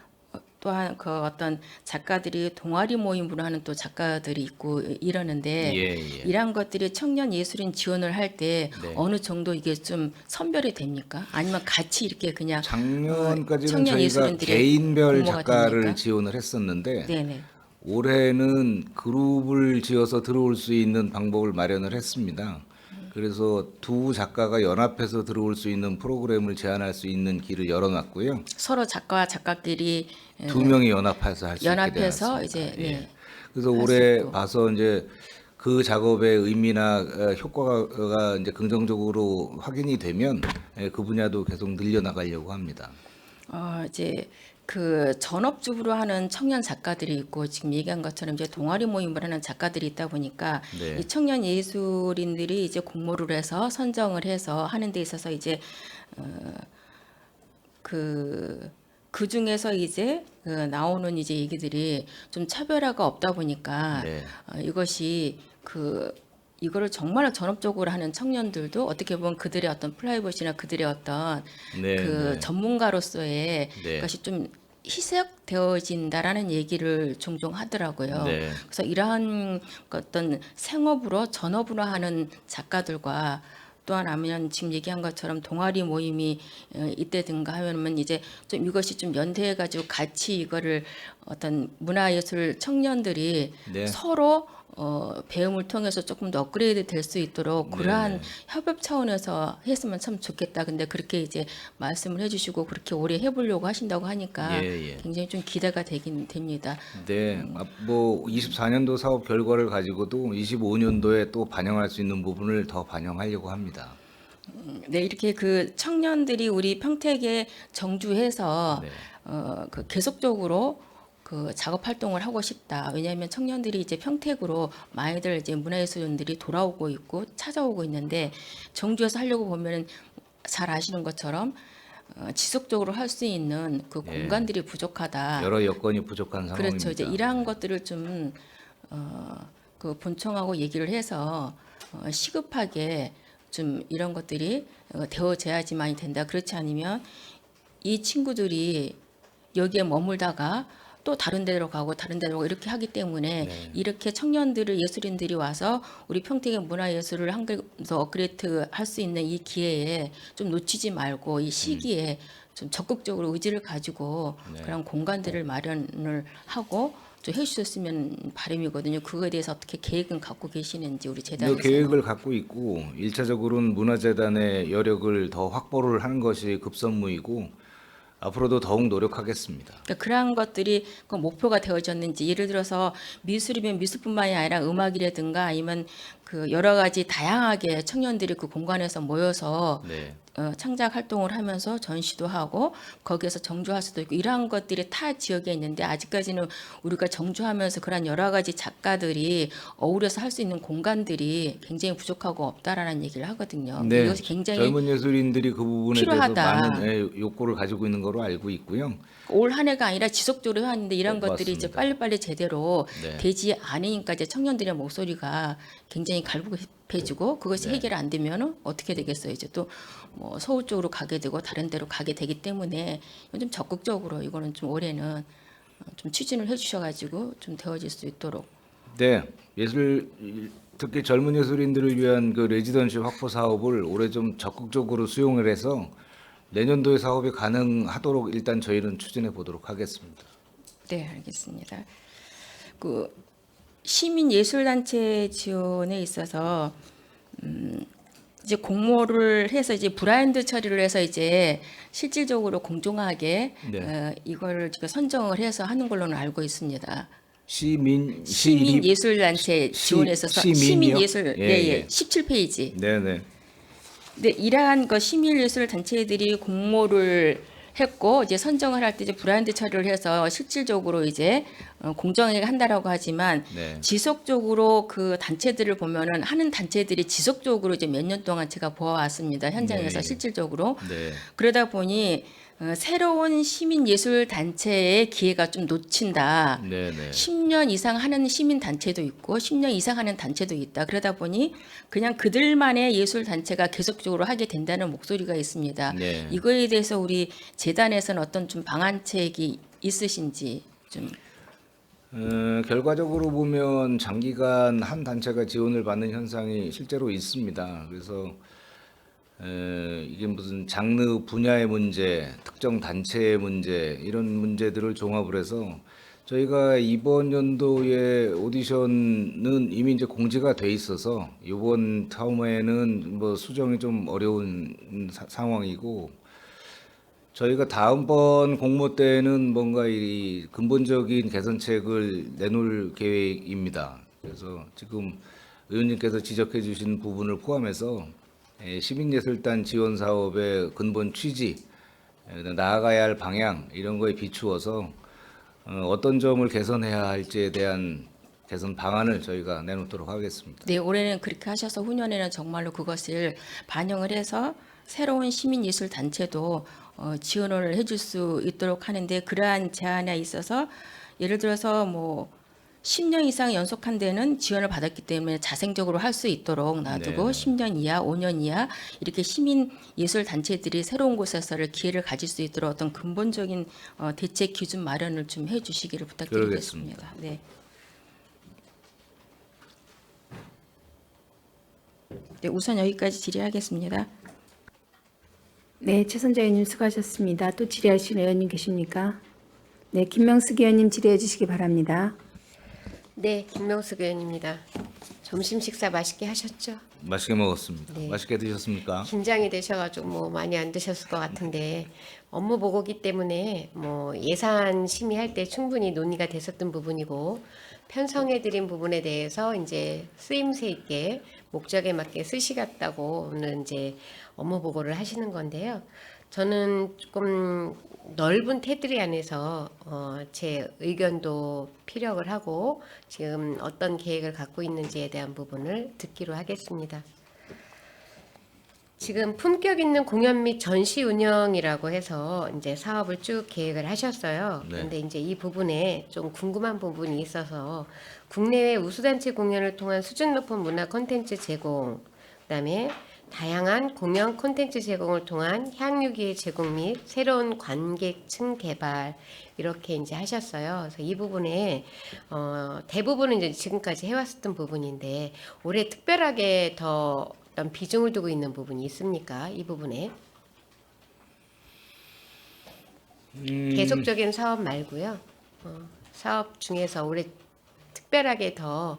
또한 그 어떤 작가들이 동아리 모임으로 하는 또 작가들이 있고 이러는데 예. 이러한 것들이 청년 예술인 지원을 할 때 네. 어느 정도 이게 좀 선별이 됩니까? 아니면 같이 이렇게 그냥 작년까지는 청년 저희가 예술인들의 개인별 공모가 작가를 됩니까? 지원을 했었는데 네네. 올해는 그룹을 지어서 들어올 수 있는 방법을 마련을 했습니다. 그래서 두 작가가 연합해서 들어올 수 있는 프로그램을 제안할 수 있는 길을 열어놨고요. 서로 작가와 작가끼리 두 명이 연합해서 할 수 있게 연합해서 되었습니다. 이제 예. 네. 그래서 할수 올해 있고. 봐서 이제 그 작업의 의미나 효과가 이제 긍정적으로 확인이 되면 그 분야도 계속 늘려나가려고 합니다. 이제 그 전업주부로 하는 청년 작가들이 있고 지금 얘기한 것처럼 이제 동아리 모임을 하는 작가들이 있다 보니까 네. 이 청년 예술인들이 이제 공모를 해서 선정을 해서 하는 데 있어서 이제 그 중에서 이제 나오는 이제 얘기들이 좀 차별화가 없다 보니까 네. 이것이 이거를 정말 전업적으로 하는 청년들도 어떻게 보면 그들의 어떤 프라이버시나 그들의 어떤 네, 그 네. 전문가로서의 네. 것이 좀 희석되어진다라는 얘기를 종종 하더라고요. 네. 그래서 이러한 어떤 생업으로 전업으로 하는 작가들과 또한 하면 지금 얘기한 것처럼 동아리 모임이 있다든가 하면 이제 좀 이것이 좀 연대해 가지고 같이 이거를 어떤 문화예술 청년들이 네. 서로 배움을 통해서 조금 더 업그레이드 될 수 있도록 그러한 네. 협업 차원에서 했으면 참 좋겠다. 근데 그렇게 이제 말씀을 해주시고 그렇게 오래 해보려고 하신다고 하니까 예. 굉장히 좀 기대가 되긴 됩니다. 네, 뭐 24년도 사업 결과를 가지고도 25년도에 또 반영할 수 있는 부분을 더 반영하려고 합니다. 네, 이렇게 그 청년들이 우리 평택에 정주해서 네. 그 계속적으로 그 작업 활동을 하고 싶다. 왜냐하면 청년들이 이제 평택으로 많이들 이제 문화예술인들이 돌아오고 있고 찾아오고 있는데 정주에서 하려고 보면 잘 아시는 것처럼 지속적으로 할 수 있는 그 예. 공간들이 부족하다. 여러 여건이 부족한 상황입니다. 그렇죠. 이제 이러한 것들을 좀 그 본청하고 얘기를 해서 시급하게 좀 이런 것들이 되어져야지만이 된다. 그렇지 않으면 이 친구들이 여기에 머물다가 또 다른 데로 가고 다른 데로 가고 이렇게 하기 때문에 네. 이렇게 청년들을 예술인들이 와서 우리 평택의 문화예술을 한 걸 더 업그레이드 할 수 있는 이 기회에 좀 놓치지 말고 이 시기에 좀 적극적으로 의지를 가지고 네. 그런 공간들을 마련을 하고 좀 해주셨으면 바람이거든요. 그거에 대해서 어떻게 계획은 갖고 계시는지 우리 이 재단에서. 계획을 갖고 있고 1차적으로는 문화재단의 여력을 더 확보를 하는 것이 급선무이고 앞으로도 더욱 노력하겠습니다. 그러니까 그러한 것들이 그 목표가 되어졌는지 예를 들어서 미술이면 미술뿐만이 아니라 음악이라든가 아니면 그 여러 가지 다양하게 청년들이 그 공간에서 모여서 네. 창작 활동을 하면서 전시도 하고 거기에서 정주할 수도 있고 이러한 것들이 타 지역에 있는데 아직까지는 우리가 정주하면서 그런 여러 가지 작가들이 어우러서 할 수 있는 공간들이 굉장히 부족하고 없다라는 얘기를 하거든요. 네. 이것이 굉장히 젊은 예술인들이 그 부분에 필요하다. 대해서 많은 욕구를 가지고 있는 거로 알고 있고요. 올 한 해가 아니라 지속적으로 해왔는데 이런 네, 것들이 이제 맞습니다. 빨리빨리 제대로 네. 되지 않으니까 이제 청년들의 목소리가 굉장히 갈급해지고 그것이 네. 해결 안 되면 어떻게 되겠어요? 이제 또 뭐 서울 쪽으로 가게 되고 다른 데로 가게 되기 때문에 좀 적극적으로 이거는 좀 올해는 좀 추진을 해주셔가지고 좀 되어질 수 있도록. 네, 특히 젊은 예술인들을 위한 그 레지던시 확보 사업을 올해 좀 적극적으로 수용을 해서 내년도에 사업이 가능하도록 일단 저희는 추진해 보도록 하겠습니다. 네, 알겠습니다. 그 시민 예술단체 지원에 있어서 이제 공모를 해서 이제 브라인드 처리를 해서 이제 실질적으로 공정하게 네. 이걸 지금 선정을 해서 하는 걸로는 알고 있습니다. 시민 예술단체 시- 지원에 있어서 시민이요? 시민 예술 예, 네, 예. 17페이지. 네네. 네, 이러한 그 시민 예술 단체들이 공모를 했고 이제 선정을 할 때 이제 브라인드 처리를 해서 실질적으로 이제 공정하게 한다라고 하지만 네. 지속적으로 그 단체들을 보면은 하는 단체들이 지속적으로 이제 몇 년 동안 제가 보아왔습니다. 현장에서 네. 실질적으로. 네. 그러다 보니 새로운 시민 예술 단체의 기회가 좀 놓친다. 네. 네. 10년 이상 하는 시민 단체도 있고 10년 이상 하는 단체도 있다. 그러다 보니 그냥 그들만의 예술 단체가 계속적으로 하게 된다는 목소리가 있습니다. 네. 이거에 대해서 우리 재단에서는 어떤 좀 방안책이 있으신지 좀. 결과적으로 보면 장기간 한 단체가 지원을 받는 현상이 실제로 있습니다. 그래서 이게 무슨 장르 분야의 문제, 특정 단체의 문제 이런 문제들을 종합을 해서 저희가 이번 연도의 오디션은 이미 이제 공지가 돼 있어서 이번 타움에는 뭐 수정이 좀 어려운 상황이고 저희가 다음번 공모 때는 뭔가 이 근본적인 개선책을 내놓을 계획입니다. 그래서 지금 의원님께서 지적해 주신 부분을 포함해서 시민예술단 지원 사업의 근본 취지, 나아가야 할 방향 이런 거에 비추어서 어떤 점을 개선해야 할지에 대한 개선 방안을 저희가 내놓도록 하겠습니다. 네, 올해는 그렇게 하셔서 후년에는 정말로 그것을 반영을 해서 새로운 시민예술 단체도 지원을 해줄 수 있도록 하는데 그러한 제안에 있어서 예를 들어서 뭐 10년 이상 연속한 데는 지원을 받았기 때문에 자생적으로 할 수 있도록 놔두고 네네. 10년 이하, 5년 이하 이렇게 시민 예술 단체들이 새로운 곳에서를 기회를 가질 수 있도록 어떤 근본적인 대책 기준 마련을 좀 해주시기를 부탁드리겠습니다. 네. 네, 우선 여기까지 질의하겠습니다. 네, 최선자 의원님 수고하셨습니다. 또 질의하실 의원님 계십니까? 네, 김명숙 의원님 질의해 주시기 바랍니다. 네, 김명숙 의원입니다. 점심 식사 맛있게 하셨죠? 맛있게 먹었습니다. 네. 맛있게 드셨습니까? 긴장이 되셔가지고 뭐 많이 안 드셨을 것 같은데 업무 보고기 때문에 뭐 예산 심의할 때 충분히 논의가 됐었던 부분이고 편성해드린 부분에 대해서 이제 쓰임새 있게 목적에 맞게 쓰시겠다고 오늘 이제 업무 보고를 하시는 건데요. 저는 조금 넓은 테두리 안에서 제 의견도 피력을 하고 지금 어떤 계획을 갖고 있는지에 대한 부분을 듣기로 하겠습니다. 지금 품격 있는 공연 및 전시 운영이라고 해서 이제 사업을 쭉 계획을 하셨어요. 네. 그런데 이제 이 부분에 좀 궁금한 부분이 있어서 국내외 우수단체 공연을 통한 수준 높은 문화 콘텐츠 제공, 그다음에 다양한 공연 콘텐츠 제공을 통한 향유기의 제공 및 새로운 관객층 개발 이렇게 이제 하셨어요. 그래서 이 부분에 대부분은 이제 지금까지 해왔었던 부분인데 올해 특별하게 더 어떤 비중을 두고 있는 부분이 있습니까? 이 부분에 계속적인 사업 말고요. 사업 중에서 올해 특별하게 더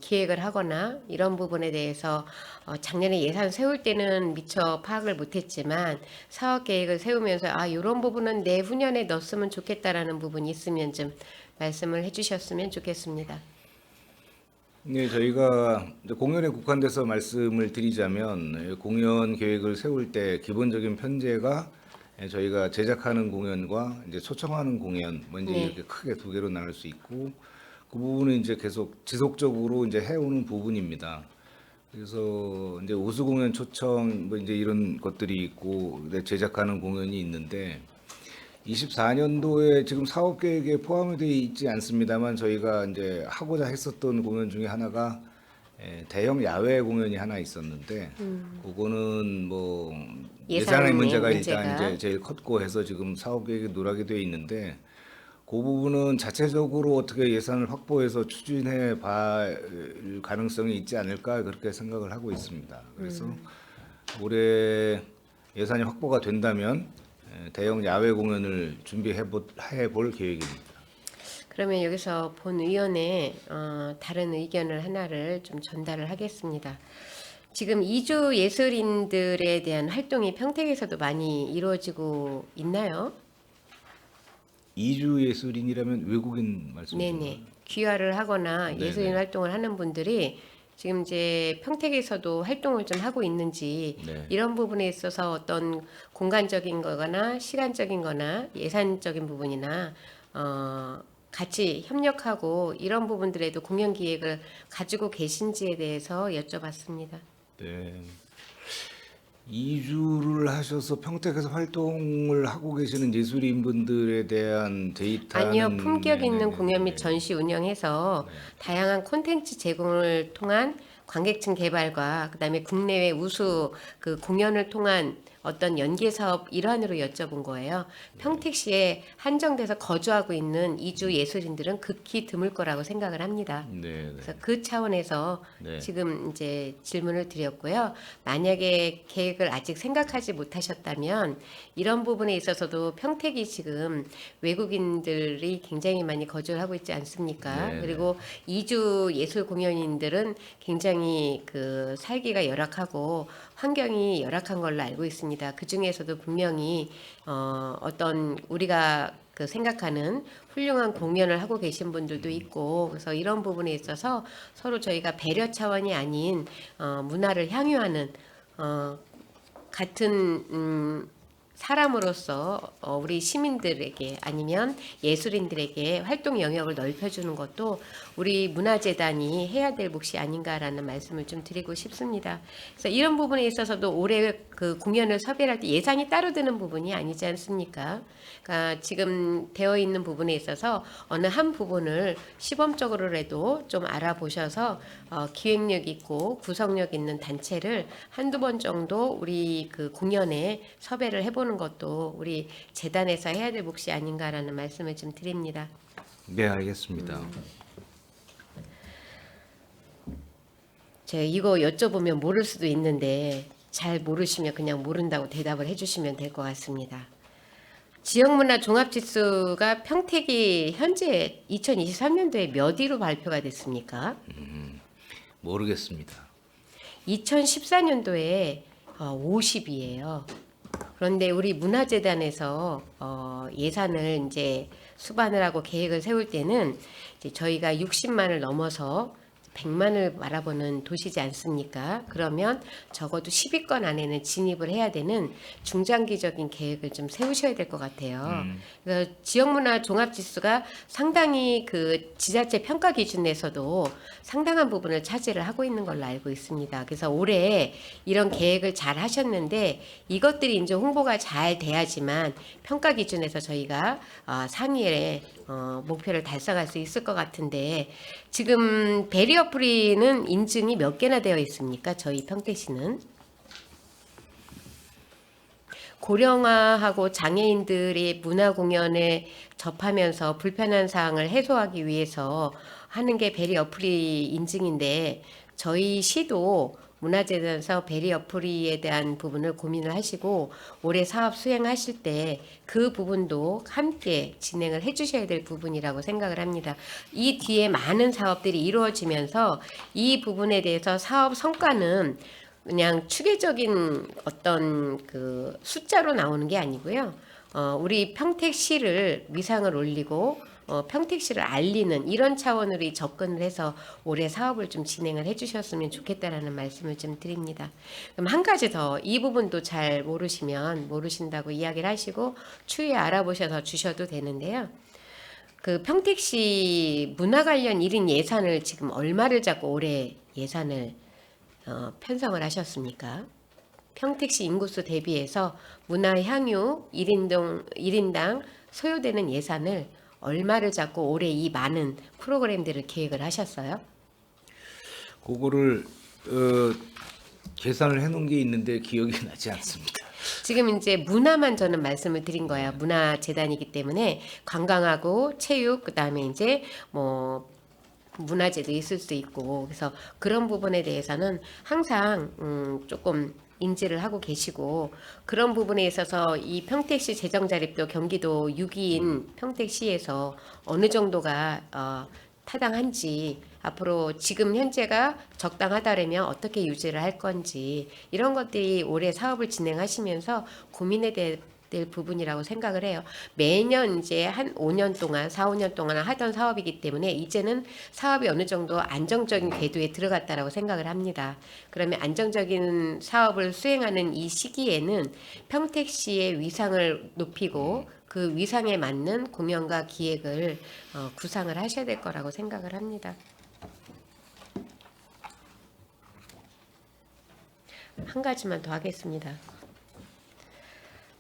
기획을 하거나 이런 부분에 대해서 작년에 예산 세울 때는 미처 파악을 못했지만 사업 계획을 세우면서 이런 부분은 내후년에 넣었으면 좋겠다라는 부분이 있으면 좀 말씀을 해주셨으면 좋겠습니다. 네, 저희가 이제 공연에 국한돼서 말씀을 드리자면 공연 계획을 세울 때 기본적인 편제가 저희가 제작하는 공연과 이제 초청하는 공연 뭐 이제 네. 이렇게 크게 두 개로 나눌 수 있고 그 부분은 이제 계속 지속적으로 이제 해오는 부분입니다. 그래서 이제 우수 공연 초청 뭐 이제 이런 것들이 있고 제작하는 공연이 있는데 24년도에 지금 사업 계획에 포함이 되어 있지 않습니다만 저희가 이제 하고자 했었던 공연 중에 하나가 대형 야외 공연이 하나 있었는데 그거는 뭐 예산의 예산의 문제가 문제가. 일단 이제 제일 컸고 해서 지금 사업 계획에 누락이 되어 있는데 그 부분은 자체적으로 어떻게 예산을 확보해서 추진해 볼 가능성이 있지 않을까 그렇게 생각을 하고 있습니다. 그래서 올해 예산이 확보가 된다면 대형 야외 공연을 준비해 볼 계획입니다. 그러면 여기서 본 의원의 다른 의견을 하나를 좀 전달을 하겠습니다. 지금 이주 예술인들에 대한 활동이 평택에서도 많이 이루어지고 있나요? 이주 예술인이라면 외국인 말씀이신가요? 네네. 귀화를 하거나 네네. 예술인 활동을 하는 분들이 지금 이제 평택에서도 활동을 좀 하고 있는지 네. 이런 부분에 있어서 어떤 공간적인 거거나 시간적인 거나 예산적인 부분이나 같이 협력하고 이런 부분들에도 공연 기획을 가지고 계신지에 대해서 여쭤봤습니다. 네. 이주를 하셔서 평택에서 활동을 하고 계시는 예술인분들에 대한 데이터는 아니요, 품격 있는 네네네. 공연 및 전시 운영해서 다양한 콘텐츠 제공을 통한 관객층 개발과 그다음에 국내외 우수 그 공연을 통한 어떤 연계 사업 일환으로 여쭤본 거예요. 평택시에 한정돼서 거주하고 있는 이주 예술인들은 극히 드물 거라고 생각을 합니다. 네, 그래서 그 차원에서 네. 지금 이제 질문을 드렸고요. 만약에 계획을 아직 생각하지 못하셨다면 이런 부분에 있어서도 평택이 지금 외국인들이 굉장히 많이 거주를 하고 있지 않습니까? 네, 네. 그리고 이주 예술 공연인들은 굉장히 그 살기가 열악하고 환경이 열악한 걸로 알고 있습니다. 그 중에서도 분명히 어떤 우리가 그 생각하는 훌륭한 공연을 하고 계신 분들도 있고 그래서 이런 부분에 있어서 서로 저희가 배려 차원이 아닌 문화를 향유하는 같은 사람으로서 우리 시민들에게 아니면 예술인들에게 활동 영역을 넓혀주는 것도 우리 문화재단이 해야 될 몫이 아닌가라는 말씀을 좀 드리고 싶습니다. 그래서 이런 부분에 있어서도 올해 그 공연을 섭외할 때 예산이 따로 드는 부분이 아니지 않습니까? 그러니까 지금 되어 있는 부분에 있어서 어느 한 부분을 시범적으로라도 좀 알아보셔서 기획력 있고 구성력 있는 단체를 한두 번 정도 우리 그 공연에 섭외를 해보는 것도 우리 재단에서 해야 될 몫이 아닌가라는 말씀을 좀 드립니다. 네, 알겠습니다. 제가 이거 여쭤보면 모를 수도 있는데 잘 모르시면 그냥 모른다고 대답을 해주시면 될 것 같습니다. 지역문화 종합지수가 평택이 현재 2023년도에 몇 위로 발표가 됐습니까? 모르겠습니다. 2014년도에 50위예요. 그런데 우리 문화재단에서 예산을 이제 수반을 하고 계획을 세울 때는 이제 저희가 60만을 넘어서 100만을 바라보는 도시지 않습니까? 그러면 적어도 10위권 안에는 진입을 해야 되는 중장기적인 계획을 좀 세우셔야 될 것 같아요. 그래서 지역문화 종합지수가 상당히 그 지자체 평가 기준에서도 상당한 부분을 차지를 하고 있는 걸로 알고 있습니다. 그래서 올해 이런 계획을 잘 하셨는데 이것들이 이제 홍보가 잘 돼야지만 평가 기준에서 저희가 상위에 목표를 달성할 수 있을 것 같은데 지금 베리어 프리는 인증이 몇 개나 되어 있습니까? 저희 평택시는 고령화하고 장애인들이 문화 공연에 접하면서 불편한 사항을 해소하기 위해서 하는 게 베리어 프리 인증인데 저희 시도 문화재단에서 베리어 프리에 대한 부분을 고민을 하시고 올해 사업 수행하실 때 그 부분도 함께 진행을 해주셔야 될 부분이라고 생각을 합니다. 이 뒤에 많은 사업들이 이루어지면서 이 부분에 대해서 사업 성과는 그냥 추계적인 어떤 그 숫자로 나오는 게 아니고요. 우리 평택시를 위상을 올리고 평택시를 알리는 이런 차원으로 접근을 해서 올해 사업을 좀 진행을 해주셨으면 좋겠다라는 말씀을 좀 드립니다. 그럼 한 가지 더 이 부분도 잘 모르시면 모르신다고 이야기를 하시고 추후에 알아보셔서 주셔도 되는데요. 그 평택시 문화 관련 1인 예산을 지금 얼마를 잡고 올해 예산을 편성을 하셨습니까? 평택시 인구수 대비해서 문화 향유 1인당 소요되는 예산을 얼마를 잡고 올해 이 많은 프로그램들을 계획을 하셨어요? 그거를 계산을 해놓은 게 있는데 기억이 나지 않습니다. 지금 이제 문화만 저는 말씀을 드린 거예요. 문화재단이기 때문에 관광하고 체육 그다음에 이제 뭐 문화재도 있을 수 있고 그래서 그런 부분에 대해서는 항상 조금 인지를 하고 계시고 그런 부분에 있어서 이 평택시 재정 자립도 경기도 6위인 평택시에서 어느 정도가 타당한지 앞으로 지금 현재가 적당하다라면 어떻게 유지를 할 건지 이런 것들이 올해 사업을 진행하시면서 고민에 될 부분이라고 생각을 해요. 매년 이제 한 5년 동안, 4, 5년 동안 하던 사업이기 때문에 이제는 사업이 어느 정도 안정적인 궤도에 들어갔다라고 생각을 합니다. 그러면 안정적인 사업을 수행하는 이 시기에는 평택시의 위상을 높이고 그 위상에 맞는 공연과 기획을 구상을 하셔야 될 거라고 생각을 합니다. 한 가지만 더 하겠습니다.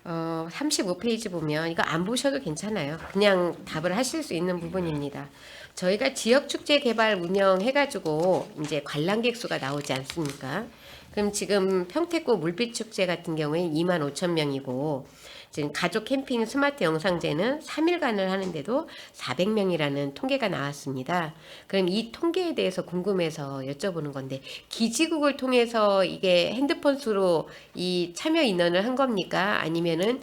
35페이지 보면 이거 안 보셔도 괜찮아요. 그냥 답을 하실 수 있는 부분입니다. 저희가 지역축제 개발 운영해가지고 이제 관람객 수가 나오지 않습니까? 그럼 지금 평택구 물빛축제 같은 경우에 25,000명이고 지금 가족 캠핑 스마트 영상제는 3일간을 하는데도 400명이라는 통계가 나왔습니다. 그럼 이 통계에 대해서 궁금해서 여쭤보는 건데 기지국을 통해서 이게 핸드폰 수로 이 참여 인원을 한 겁니까? 아니면은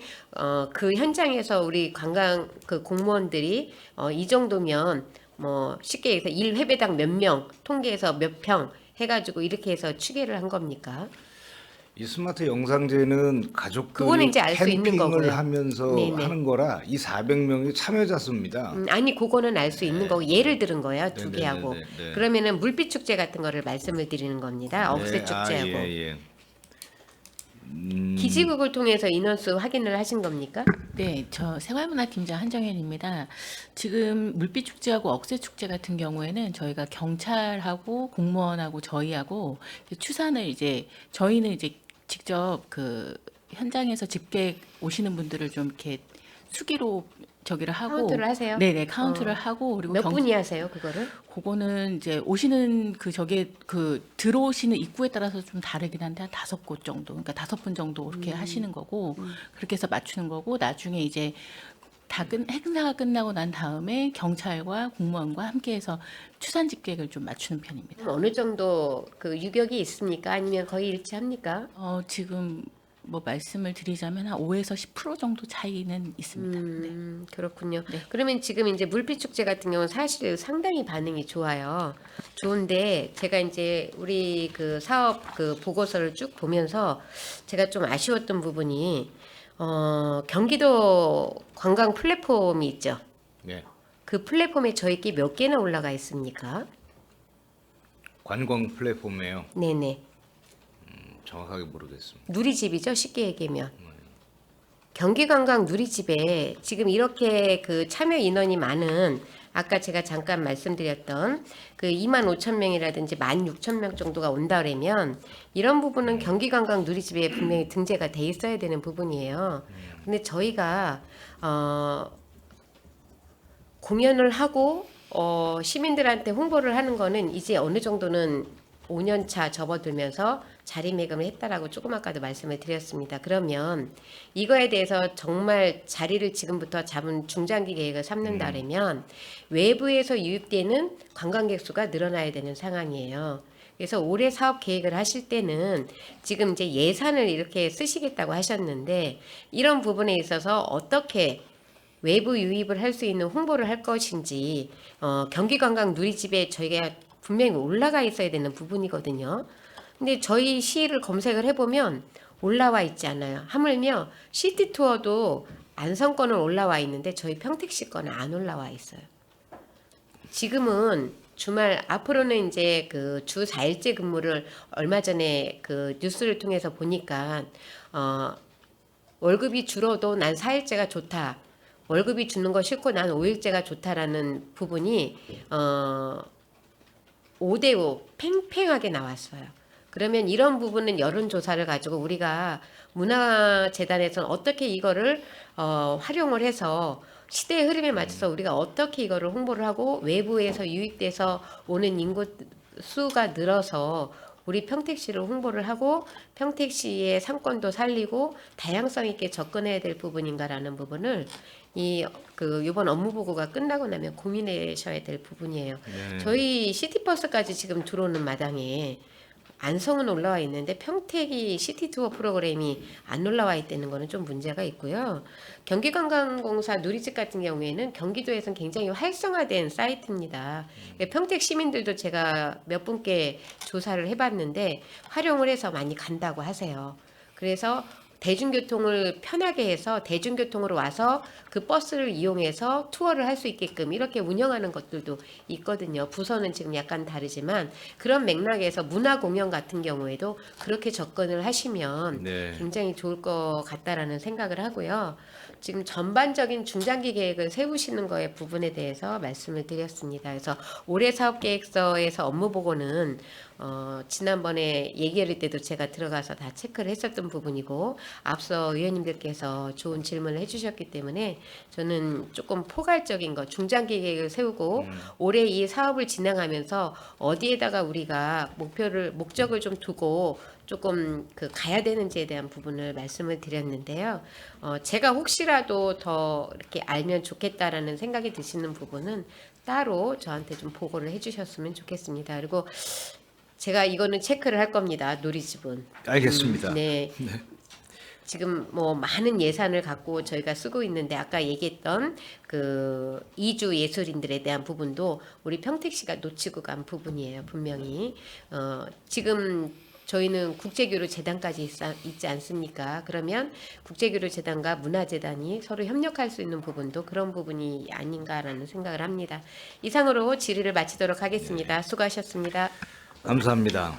그 현장에서 우리 관광 그 공무원들이 이 정도면 뭐 쉽게 얘기해서 1회배당 몇 명, 통계에서 몇 평 해가지고 이렇게 해서 추계를 한 겁니까? 이 스마트 영상제는 그거는 가족들이 이제 알수 있는 캠핑을 거고요. 하면서 네네. 하는 거라 이 400명이 참여자 수입니다. 아니 그거는 알 수 있는 거고 예를 들은 거예요. 두 개 하고. 네네네네. 그러면은 물빛 축제 같은 거를 말씀을 드리는 겁니다. 억새 축제하고. 예. 기지국을 통해서 인원수 확인을 하신 겁니까? 네, 저 생활문화팀장 한정현입니다. 지금 물빛축제하고 억새축제 같은 경우에는 저희가 경찰하고 공무원하고 저희하고 추산을 이제 저희는 이제 직접 그 현장에서 집계 오시는 분들을 좀 이렇게 수기로 저기를 하고 카운트를 하세요? 네네 카운트를 하고 그리고 몇 분이 하세요 그거를? 그거는 이제 오시는 그 저게 그 들어오시는 입구에 따라서 좀 다르긴 한데 한 5곳 정도, 그러니까 5분 정도 그렇게 하시는 거고 그렇게 해서 맞추는 거고 나중에 이제 행사가 끝나고 난 다음에 경찰과 공무원과 함께해서 추산 집계를 좀 맞추는 편입니다. 어느 정도 그 유격이 있습니까? 아니면 거의 일치합니까? 지금 뭐 말씀을 드리자면 한 5에서 10% 정도 차이는 있습니다. 네. 그렇군요. 네. 그러면 지금 이제 물빛 축제 같은 경우는 사실 상당히 반응이 좋아요. 좋은데 제가 이제 우리 그 사업 그 보고서를 쭉 보면서 제가 좀 아쉬웠던 부분이 경기도 관광 플랫폼이 있죠. 네. 그 플랫폼에 저희끼 몇 개나 올라가 있습니까? 관광 플랫폼이에요. 네네. 정확하게 모르겠습니다. 누리집이죠. 쉽게 얘기하면. 경기관광 누리집에 지금 이렇게 그 참여 인원이 많은 아까 제가 잠깐 말씀드렸던 그 25,000명이라든지 16,000명 정도가 온다 그러면 이런 부분은 경기관광 누리집에 분명히 등재가 돼 있어야 되는 부분이에요. 근데 저희가 공연을 하고 시민들한테 홍보를 하는 거는 이제 어느 정도는 5년 차 접어들면서 자리매김을 했다라고 조금 아까도 말씀을 드렸습니다. 그러면 이거에 대해서 정말 자리를 지금부터 잡은 중장기 계획을 삼는다면 외부에서 유입되는 관광객 수가 늘어나야 되는 상황이에요. 그래서 올해 사업 계획을 하실 때는 지금 이제 예산을 이렇게 쓰시겠다고 하셨는데 이런 부분에 있어서 어떻게 외부 유입을 할 수 있는 홍보를 할 것인지 경기관광 누리집에 저희가 분명히 올라가 있어야 되는 부분이거든요. 근데 저희 시를 검색을 해보면 올라와 있지 않아요. 하물며 시티 투어도 안성권은 올라와 있는데 저희 평택시 거는 안 올라와 있어요. 지금은 주말 앞으로는 이제 그 주 4일째 근무를 얼마 전에 그 뉴스를 통해서 보니까 월급이 줄어도 난 4일째가 좋다. 월급이 주는 거 싫고 난 5일째가 좋다라는 부분이 5대5 팽팽하게 나왔어요. 그러면 이런 부분은 여론조사를 가지고 우리가 문화재단에서는 어떻게 이거를 활용을 해서 시대의 흐름에 맞춰서 우리가 어떻게 이거를 홍보를 하고 외부에서 유입돼서 오는 인구 수가 늘어서 우리 평택시를 홍보를 하고 평택시의 상권도 살리고 다양성 있게 접근해야 될 부분인가라는 부분을 이번 업무 보고가 끝나고 나면 고민하셔야 될 부분이에요. 네. 저희 시티버스까지 지금 들어오는 마당에 안성은 올라와 있는데 평택이 시티 투어 프로그램이 안 올라와 있다는 거는 좀 문제가 있고요. 경기관광공사 누리집 같은 경우에는 경기도에서는 굉장히 활성화된 사이트입니다. 평택 시민들도 제가 몇 분께 조사를 해봤는데 활용을 해서 많이 간다고 하세요. 그래서 대중교통을 편하게 해서 대중교통으로 와서 그 버스를 이용해서 투어를 할 수 있게끔 이렇게 운영하는 것들도 있거든요. 부서는 지금 약간 다르지만 그런 맥락에서 문화 공연 같은 경우에도 그렇게 접근을 하시면 네. 굉장히 좋을 것 같다라는 생각을 하고요. 지금 전반적인 중장기 계획을 세우시는 거에 부분에 대해서 말씀을 드렸습니다. 그래서 올해 사업계획서에서 업무 보고는 지난번에 얘기할 때도 제가 들어가서 다 체크를 했었던 부분이고 앞서 의원님들께서 좋은 질문을 해주셨기 때문에 저는 조금 포괄적인 거 중장기 계획을 세우고 올해 이 사업을 진행하면서 어디에다가 우리가 목적을 좀 두고 조금 가야 되는지에 대한 부분을 말씀을 드렸는데요. 제가 혹시라도 더 이렇게 알면 좋겠다라는 생각이 드시는 부분은 따로 저한테 좀 보고를 해주셨으면 좋겠습니다. 그리고 제가 이거는 체크를 할 겁니다. 누리집은. 알겠습니다. 네. 지금 뭐 많은 예산을 갖고 저희가 쓰고 있는데 아까 얘기했던 그 이주 예술인들에 대한 부분도 우리 평택시가 놓치고 간 부분이에요. 분명히. 지금 저희는 국제교류재단까지 있지 않습니까? 그러면 국제교류재단과 문화재단이 서로 협력할 수 있는 부분도 그런 부분이 아닌가라는 생각을 합니다. 이상으로 질의를 마치도록 하겠습니다. 수고하셨습니다. 감사합니다.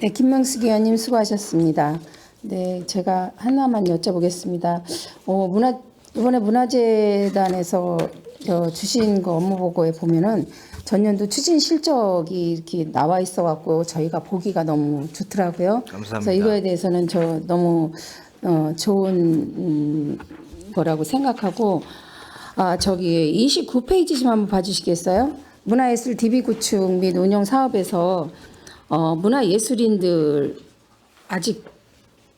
네, 김명숙 의원님 수고하셨습니다. 네, 제가 하나만 여쭤보겠습니다. 이번에 문화재단에서 주신 그 업무 보고에 보면은 전년도 추진 실적이 이렇게 나와 있어 갖고 저희가 보기가 너무 좋더라고요. 감사합니다. 그래서 이거에 대해서는 저 너무 좋은 거라고 생각하고 저기 29페이지 좀 한번 봐주시겠어요? 문화예술 DB 구축 및 운영 사업에서 문화예술인들 아직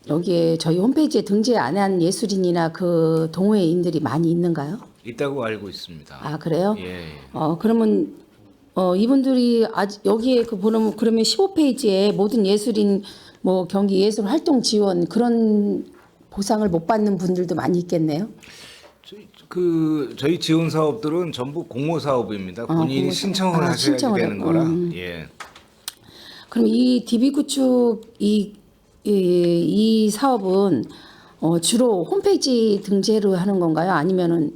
여기에 저희 홈페이지에 등재 안 한 예술인이나 그 동호회인들이 많이 있는가요? 있다고 알고 있습니다. 아, 그래요? 예. 그러면 이분들이 아직 여기에 보면 그러면 15페이지에 모든 예술인 뭐 경기 예술 활동 지원 그런 보상을 못 받는 분들도 많이 있겠네요. 저희 지원 사업들은 전부 공모 사업입니다. 본인이 공모 사업. 신청을 하셔야 신청을 되는 하고. 거라. 예. 그럼 이 DB 구축 이 사업은 주로 홈페이지 등재로 하는 건가요? 아니면은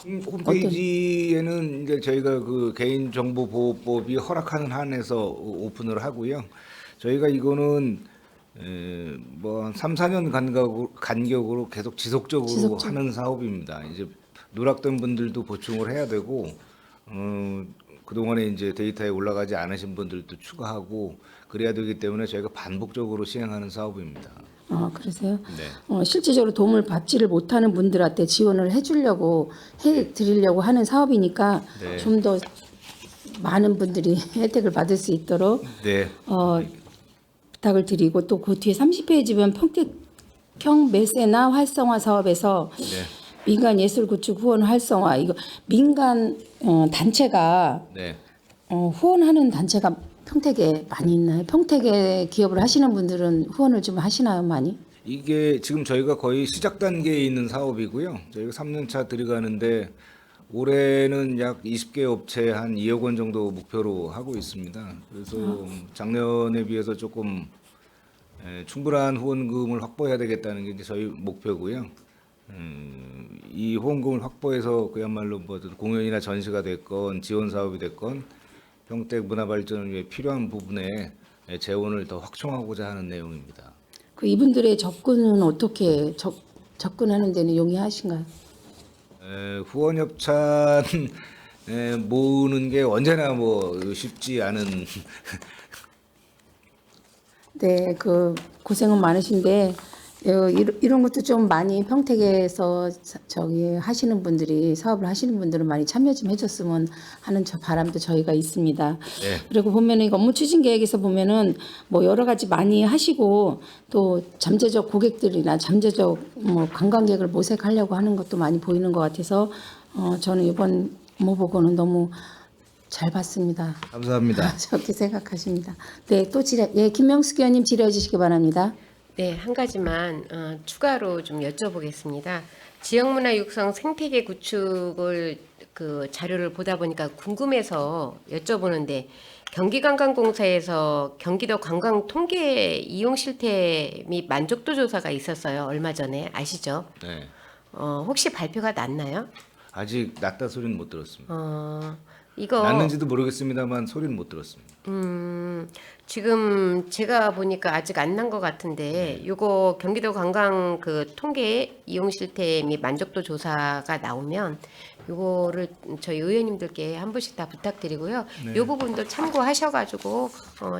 홈페이지에는 이제 저희가 그 개인정보보호법이 허락하는 한에서 오픈을 하고요. 저희가 이거는 뭐 3, 4년 간격으로 계속 지속적으로 하는 사업입니다. 이제 누락된 분들도 보충을 해야 되고 그동안에 이제 데이터에 올라가지 않으신 분들도 추가하고 그래야 되기 때문에 저희가 반복적으로 시행하는 사업입니다. 그러세요? 네. 실질적으로 도움을 받지를 못하는 분들한테 지원을 해드리려고 하는 사업이니까 네. 좀 더 많은 분들이 혜택을 받을 수 있도록 네. 부탁을 드리고 또 그 뒤에 30페이지 보면 평택형 매세나 활성화 사업에서 네. 민간 예술 구축 후원 활성화 이거 민간 단체가 네. 후원하는 단체가 평택에 많이 있나요? 평택에 기업을 하시는 분들은 후원을 좀 하시나요, 많이? 이게 지금 저희가 거의 시작 단계에 있는 사업이고요. 저희가 3년차 들어가는데 올해는 약 20개 업체 한 2억 원 정도 목표로 하고 있습니다. 그래서 작년에 비해서 조금 충분한 후원금을 확보해야 되겠다는 게 이제 저희 목표고요. 이 후원금을 확보해서 그야말로 뭐 공연이나 전시가 됐건 지원 사업이 됐건 평택 문화 발전을 위해 필요한 부분에 재원을 더 확충하고자 하는 내용입니다. 그 이분들의 접근은 어떻게 접근하는 데는 용이하신가요? 후원 협찬 모으는 게 언제나 뭐 쉽지 않은 네, 그 고생은 많으신데 이런 것도 좀 많이 평택에서 저기 하시는 분들이 사업을 하시는 분들은 많이 참여 좀 해줬으면 하는 바람도 저희가 있습니다. 네. 그리고 보면은 이거 업무 추진 계획에서 보면은 뭐 여러 가지 많이 하시고 또 잠재적 고객들이나 잠재적 뭐 관광객을 모색하려고 하는 것도 많이 보이는 것 같아서 저는 이번 업무 보고는 너무 잘 봤습니다. 감사합니다. 저렇게 생각하십니다. 네, 또 김명숙 의원님 질의해 주시기 바랍니다. 네, 한 가지만 추가로 좀 여쭤보겠습니다. 지역문화 육성 생태계 구축을 그 자료를 보다 보니까 궁금해서 여쭤보는데 경기관광공사에서 경기도 관광 통계 이용 실태 및 만족도 조사가 있었어요. 얼마 전에 아시죠? 네. 혹시 발표가 났나요? 아직 났다 소리는 못 들었습니다. 이거 났는지도 모르겠습니다만 소리는 못 들었습니다. 지금 제가 보니까 아직 안 난 것 같은데 요거 경기도 관광 그 통계 이용 실태 및 만족도 조사가 나오면 요거를 저희 의원님들께 한 분씩 다 부탁드리고요. 요 부분도 참고하셔가지고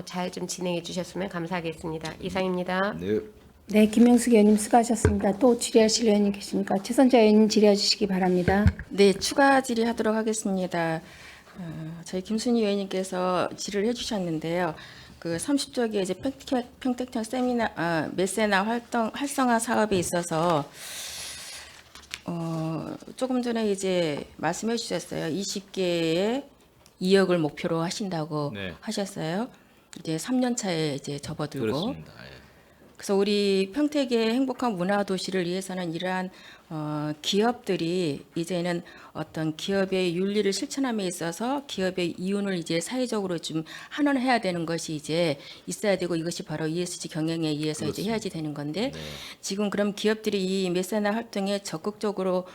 잘 좀 진행해 주셨으면 감사하겠습니다. 이상입니다. 네. 네, 김영숙 의원님 수고하셨습니다. 또 질의하실 의원님 계십니까? 최선자 의원님 질의해 주시기 바랍니다. 네, 추가 질의하도록 하겠습니다. 저희 김순희 의원님께서 질의를 해주셨는데요. 그 30쪽에 이제 평택청 세미나 메세나 활성화 사업에 있어서 조금 전에 이제 말씀해 주셨어요. 20개의 2억을 목표로 하신다고 네. 하셨어요. 이제 3년 차에 이제 접어들고. 그렇습니다. 예. 그래서 우리 평택의 행복한 문화 도시를 위해서는 이러한 기업들이 이제는 어떤 기업의 윤리를 실천함에 있어서 기업의 이윤을 이제 사회적으로 좀 환원해야 되는 것이 이제 있어야 되고 이것이 바로 ESG 경영에 의해서 이제 해야지 되는 건데 지금 그럼 기업들이 이 메세나 활동에 적극적으로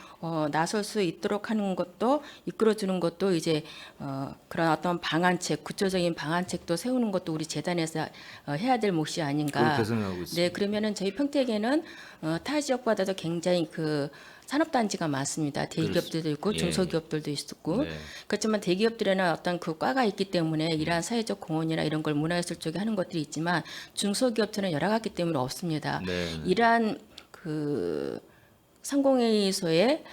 나설 수 있도록 하는 것도 이끌어주는 것도 이제 그런 어떤 방안책, 구체적인 방안책도 세우는 것도 우리 재단에서 해야 될 몫이 아닌가. 그렇게 생각하고 있습니다. 네, 그러면은 저희 평택에는 타 지역보다도 굉장히 그 산업단지가 많습니다. 대기업들도 있고 예. 중소기업들도 있고 네. 그렇지만 대기업들에는 어떤 그 과가 있기 때문에 이러한 사회적 공헌이나 이런 걸 문화예술 쪽에 하는 것들이 있지만 중소기업들은 열악하기 때문에 없습니다. 네. 이러한 그 상공회의소에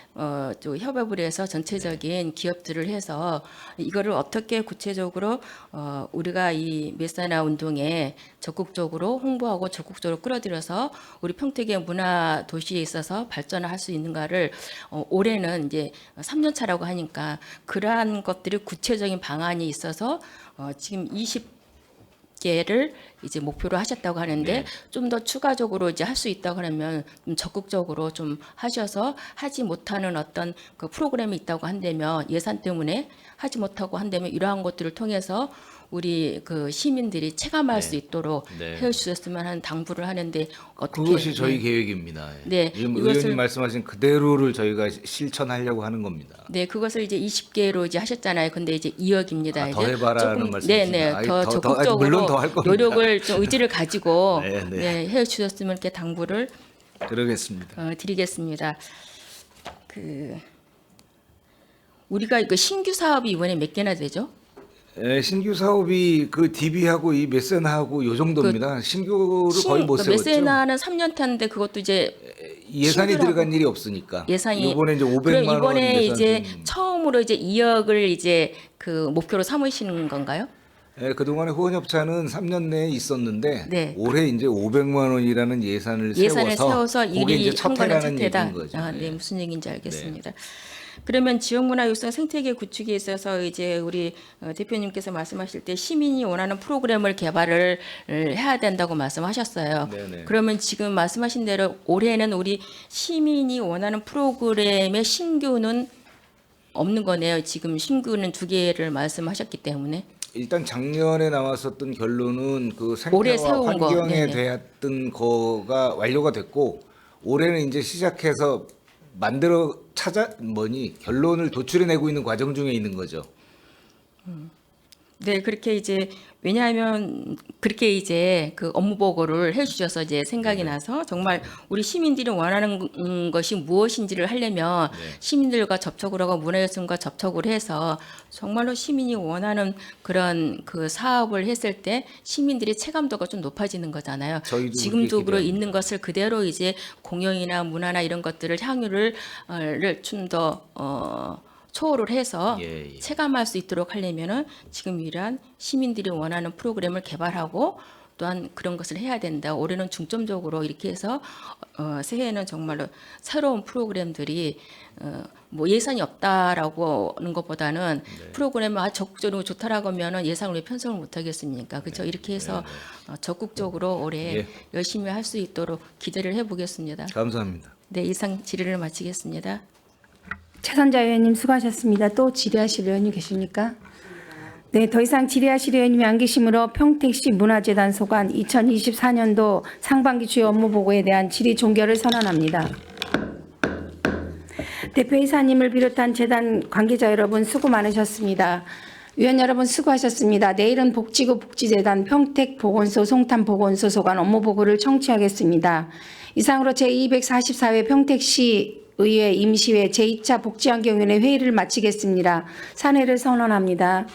또 협업을 해서 전체적인 기업들을 해서 이거를 어떻게 구체적으로 우리가 이 메사나 운동에 적극적으로 홍보하고 적극적으로 끌어들여서 우리 평택의 문화 도시에 있어서 발전을 할 수 있는가를 올해는 이제 3년 차라고 하니까 그러한 것들이 구체적인 방안이 있어서 지금 20개를 이제 목표로 하셨다고 하는데 네. 좀 더 추가적으로 이제 할 수 있다고 하면 좀 적극적으로 좀 하셔서 하지 못하는 어떤 그 프로그램이 있다고 한다면 예산 때문에 하지 못하고 한다면 이러한 것들을 통해서 우리 그 시민들이 체감할 수 있도록 네. 해주셨으면 하는 당부를 하는데 어떻게 그것이 저희 네. 계획입니다. 네, 지금 이것을- 의원님 말씀하신 그대로를 저희가 실천하려고 하는 겁니다. 네, 그것을 이제 20개로 이제 하셨잖아요. 근데 이제 2억입니다. 아, 더 해봐라는 말씀이신가요? 네, 네, 아니, 더 더, 적극적으로 물론 더할 겁니다. 노력을 좀 의지를 가지고 네, 네. 네, 해주셨으면 이렇게 당부를 그러겠습니다. 드리겠습니다. 그 우리가 이거 신규 사업이 이번에 몇 개나 되죠? 신규 사업이 그 DB하고 이 메세나하고 요 정도입니다. 신규를 거의 못 세웠죠. 메세나는 3년 타는데 그것도 이제 예산이 신규라고. 들어간 일이 없으니까. 예산이 이번에 이제 500만 그럼 원 이번에 예산 이제 좀- 처음으로 이제 2억을 이제 그 목표로 삼으시는 건가요? 그동안에 후원협찬은 3년 내에 있었는데 네. 올해 이제 500만 원이라는 예산을 세워서 그게 이제 일이 한 거는 첫 해라는 첫해다. 얘기인 거죠. 아, 네, 무슨 얘기인지 알겠습니다. 그러면 지역문화 육성 생태계 구축에 있어서 이제 우리 대표님께서 말씀하실 때 시민이 원하는 프로그램을 개발을 해야 된다고 말씀하셨어요. 네네. 그러면 지금 말씀하신 대로 올해는 우리 시민이 원하는 프로그램의 신규는 없는 거네요. 지금 신규는 2개를 말씀하셨기 때문에. 일단 작년에 나왔었던 결론은 그 올해 생태와 세운 거, 환경에 네네. 대했던 거가 완료가 됐고 올해는 이제 시작해서 만들어 결론을 도출해내고 있는 과정 중에 있는 거죠. 네, 그렇게 이제 왜냐하면 그렇게 이제 그 업무 보고를 해주셔서 이제 생각이 나서 정말 우리 시민들이 원하는 것이 무엇인지를 하려면 시민들과 접촉을 하고 문화예술과 접촉을 해서 정말로 시민이 원하는 그런 그 사업을 했을 때 시민들이 체감도가 좀 높아지는 거잖아요. 저희도 지금도 그렇게 그러 기대합니다. 있는 것을 그대로 이제 공연이나 문화나 이런 것들을 향유를 좀 더 초월을 해서 예, 예. 체감할 수 있도록 하려면은 지금 이러한 시민들이 원하는 프로그램을 개발하고 또한 그런 것을 해야 된다. 올해는 중점적으로 이렇게 해서 새해에는 정말로 새로운 프로그램들이 뭐 예산이 없다라고 하는 것보다는 프로그램을 적극적으로 좋다라고 하면은 예산을 왜 편성을 못 하겠습니까? 그렇죠? 이렇게 해서 적극적으로 올해 예. 열심히 할 수 있도록 기대를 해보겠습니다. 감사합니다. 네, 이상 질의를 마치겠습니다. 최선자 의원님 수고하셨습니다. 또 질의하실 의원님 계십니까? 네, 더 이상 질의하실 의원님이 안 계시므로 평택시 문화재단 소관 2024년도 상반기 주요 업무 보고에 대한 질의 종결을 선언합니다. 대표이사님을 비롯한 재단 관계자 여러분 수고 많으셨습니다. 위원 여러분 수고하셨습니다. 내일은 복지구 복지재단 평택보건소 송탄보건소 소관 업무 보고를 청취하겠습니다. 이상으로 제244회 평택시 의회 임시회 제2차 복지환경위원회 회의를 마치겠습니다. 산회를 선언합니다.